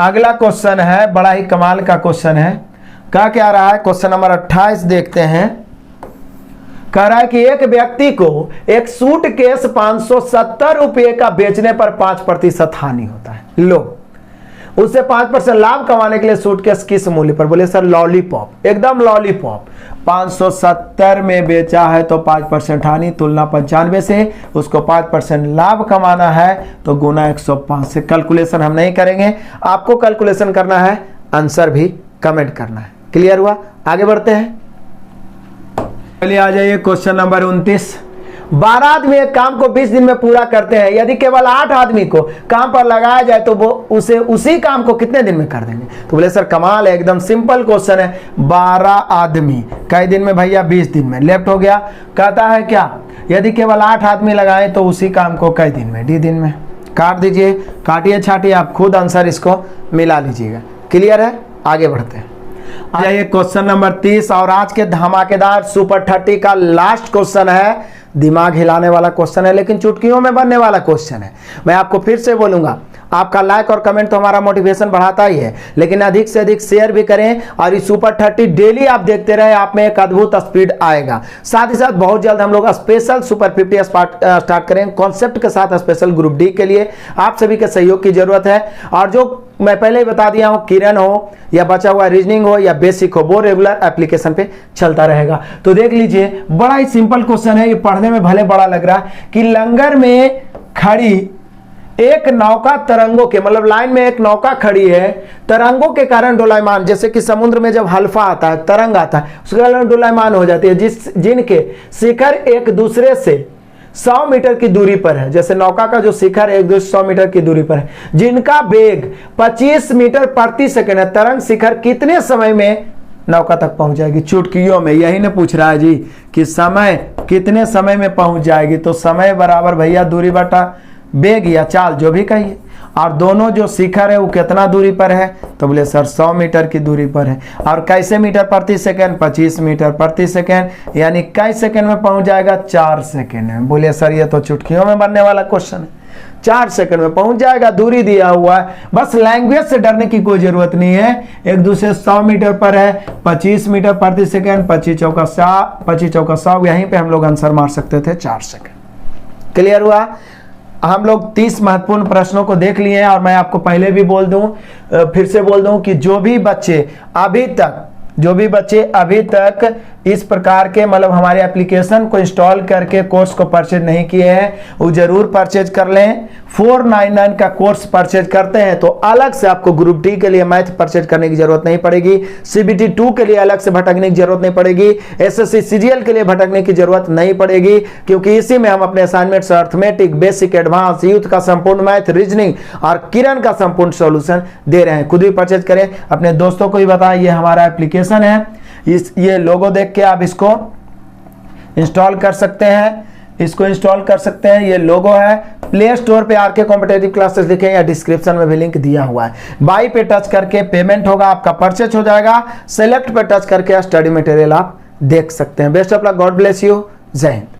अगला क्वेश्चन है, बड़ा ही कमाल का क्वेश्चन है। क्या रहा है? क्वेश्चन नंबर 28 देखते हैं। कह रहा है कि एक व्यक्ति को एक सूटकेस 570 रुपये का बेचने पर 5% हानि होता है। लो, उससे 5% लाभ कमाने के लिए सूटकेस किस मूल्य पर? बोले सर लॉलीपॉप, एकदम लॉलीपॉप। 570 में बेचा है तो 5% हानि, तुलना 95 से, उसको 5% लाभ कमाना है तो गुना 105 से। कैलकुलेशन हम नहीं करेंगे, आपको कैलकुलेशन करना है, आंसर भी कमेंट करना है। क्लियर हुआ? आगे बढ़ते हैं, चलिए आ जाइए क्वेश्चन नंबर 29। 12 आदमी एक काम को 20 दिन में पूरा करते हैं। यदि केवल 8 आदमी को काम पर लगाया जाए तो वो उसी काम को कितने दिन में कर देंगे? तो बोले सर कमाल है, एकदम सिंपल क्वेश्चन है। 12 आदमी कई दिन में भैया? 20 दिन में। लेफ्ट हो गया। कहता है क्या? यदि केवल 8 आदमी लगाएं तो उसी काम को कई दिन में? डी दिन में। काट दीजिए, काटिए छाटिए, आप खुद आंसर इसको मिला लीजिएगा। क्लियर है? आगे बढ़ते हैं, आइए क्वेश्चन नंबर 30 और आज के धमाकेदार सुपर 30 का लास्ट क्वेश्चन है। दिमाग हिलाने वाला क्वेश्चन है, लेकिन चुटकियों में बनने वाला क्वेश्चन है। मैं आपको फिर से बोलूंगा, आपका लाइक और कमेंट तो हमारा मोटिवेशन बढ़ाता ही है, लेकिन अधिक से अधिक शेयर भी करें और इस सुपर 30 डेली आप देखते रहे, आप में एक अद्भुत स्पीड आएगा। साथ ही साथ बहुत जल्द हम लोग स्पेशल सुपर 50 स्टार्ट करें कॉन्सेप्ट के साथ, स्पेशल ग्रुप डी के लिए आप सभी के सहयोग की जरूरत है। और जो मैं पहले ही बता दिया हूं, किरण हो या बचा हुआ रीजनिंग हो या बेसिक हो, वो रेगुलर एप्लीकेशन पे चलता रहेगा। तो देख लीजिए, बड़ा ही सिंपल क्वेश्चन है, ये पढ़ने में भले बड़ा लग रहा है कि लंगर में खड़ी एक नौका तरंगों के, मतलब लाइन में एक नौका खड़ी है, तरंगों के कारण डोलायमान, जैसे कि समुद्र में जब हल्फा आता है, तरंग आता है, उसके कारण डोलायमान हो जाती है, जिनके शिखर एक दूसरे से 100 मीटर की दूरी पर है। जैसे नौका का जो शिखर है एक दूसरे 100 मीटर की दूरी पर है, जिनका वेग 25 मीटर प्रति सेकंड है। तरंग शिखर कितने समय में नौका तक पहुंच जाएगी? चुटकियों में यही ने पूछ रहा है जी कि समय कितने समय में पहुंच जाएगी। तो समय बराबर भैया दूरी बटा वेग या चाल, जो भी कहिए। और दोनों जो शिखर है वो कितना दूरी पर है? तो बोले सर 100 मीटर की दूरी पर है। और कैसे मीटर प्रति सेकंड? 25 मीटर प्रति सेकंड, यानी कई सेकंड में पहुंच जाएगा? 4 सेकंड में। बोले सर ये तो चुटकियों में बनने वाला क्वेश्चन है, 4 सेकंड में पहुंच जाएगा। दूरी दिया हुआ है, बस लैंग्वेज से डरने की कोई जरूरत नहीं है। एक दूसरे 100 मीटर पर है, 25 मीटर प्रति सेकंड, 25 चौका 100, यहीं पे हम लोग आंसर मार सकते थे 4 सेकंड। क्लियर हुआ? हम लोग 30 महत्वपूर्ण प्रश्नों को देख लिए हैं। और मैं आपको पहले भी बोल दूं, फिर से बोल दूं कि जो भी बच्चे अभी तक इस प्रकार के मतलब हमारे एप्लीकेशन को इंस्टॉल करके कोर्स को परचेज नहीं किए हैं वो जरूर परचेज कर लें। 499 का कोर्स परचेज करते हैं तो अलग से आपको ग्रुप डी के लिए मैथ परचेज करने की जरूरत नहीं पड़ेगी, CBT 2 के लिए अलग से भटकने की जरूरत नहीं पड़ेगी, SSC CGL के लिए भटकने की जरूरत नहीं पड़ेगी, क्योंकि इसी में हम अपने assignments arithmetic, basic, advance, youth का संपूर्ण मैथ, रीजनिंग और किरण का संपूर्ण सॉल्यूशन दे रहे हैं। खुद भी परचेज करें, अपने दोस्तों को भी बताएं ये हमारा एप्लीकेशन है, ये लोगो देख के आप इसको इंस्टॉल कर सकते हैं, इसको इंस्टॉल कर सकते हैं। ये लोगो है, प्ले स्टोर पे आरके कॉम्पिटिटिव क्लासेस लिखें या डिस्क्रिप्शन में भी लिंक दिया हुआ है। बाई पे टच करके पेमेंट होगा, आपका परचेज हो जाएगा। सेलेक्ट पे टच करके स्टडी मटेरियल आप देख सकते हैं। Best of luck, God bless you, जय हिंद।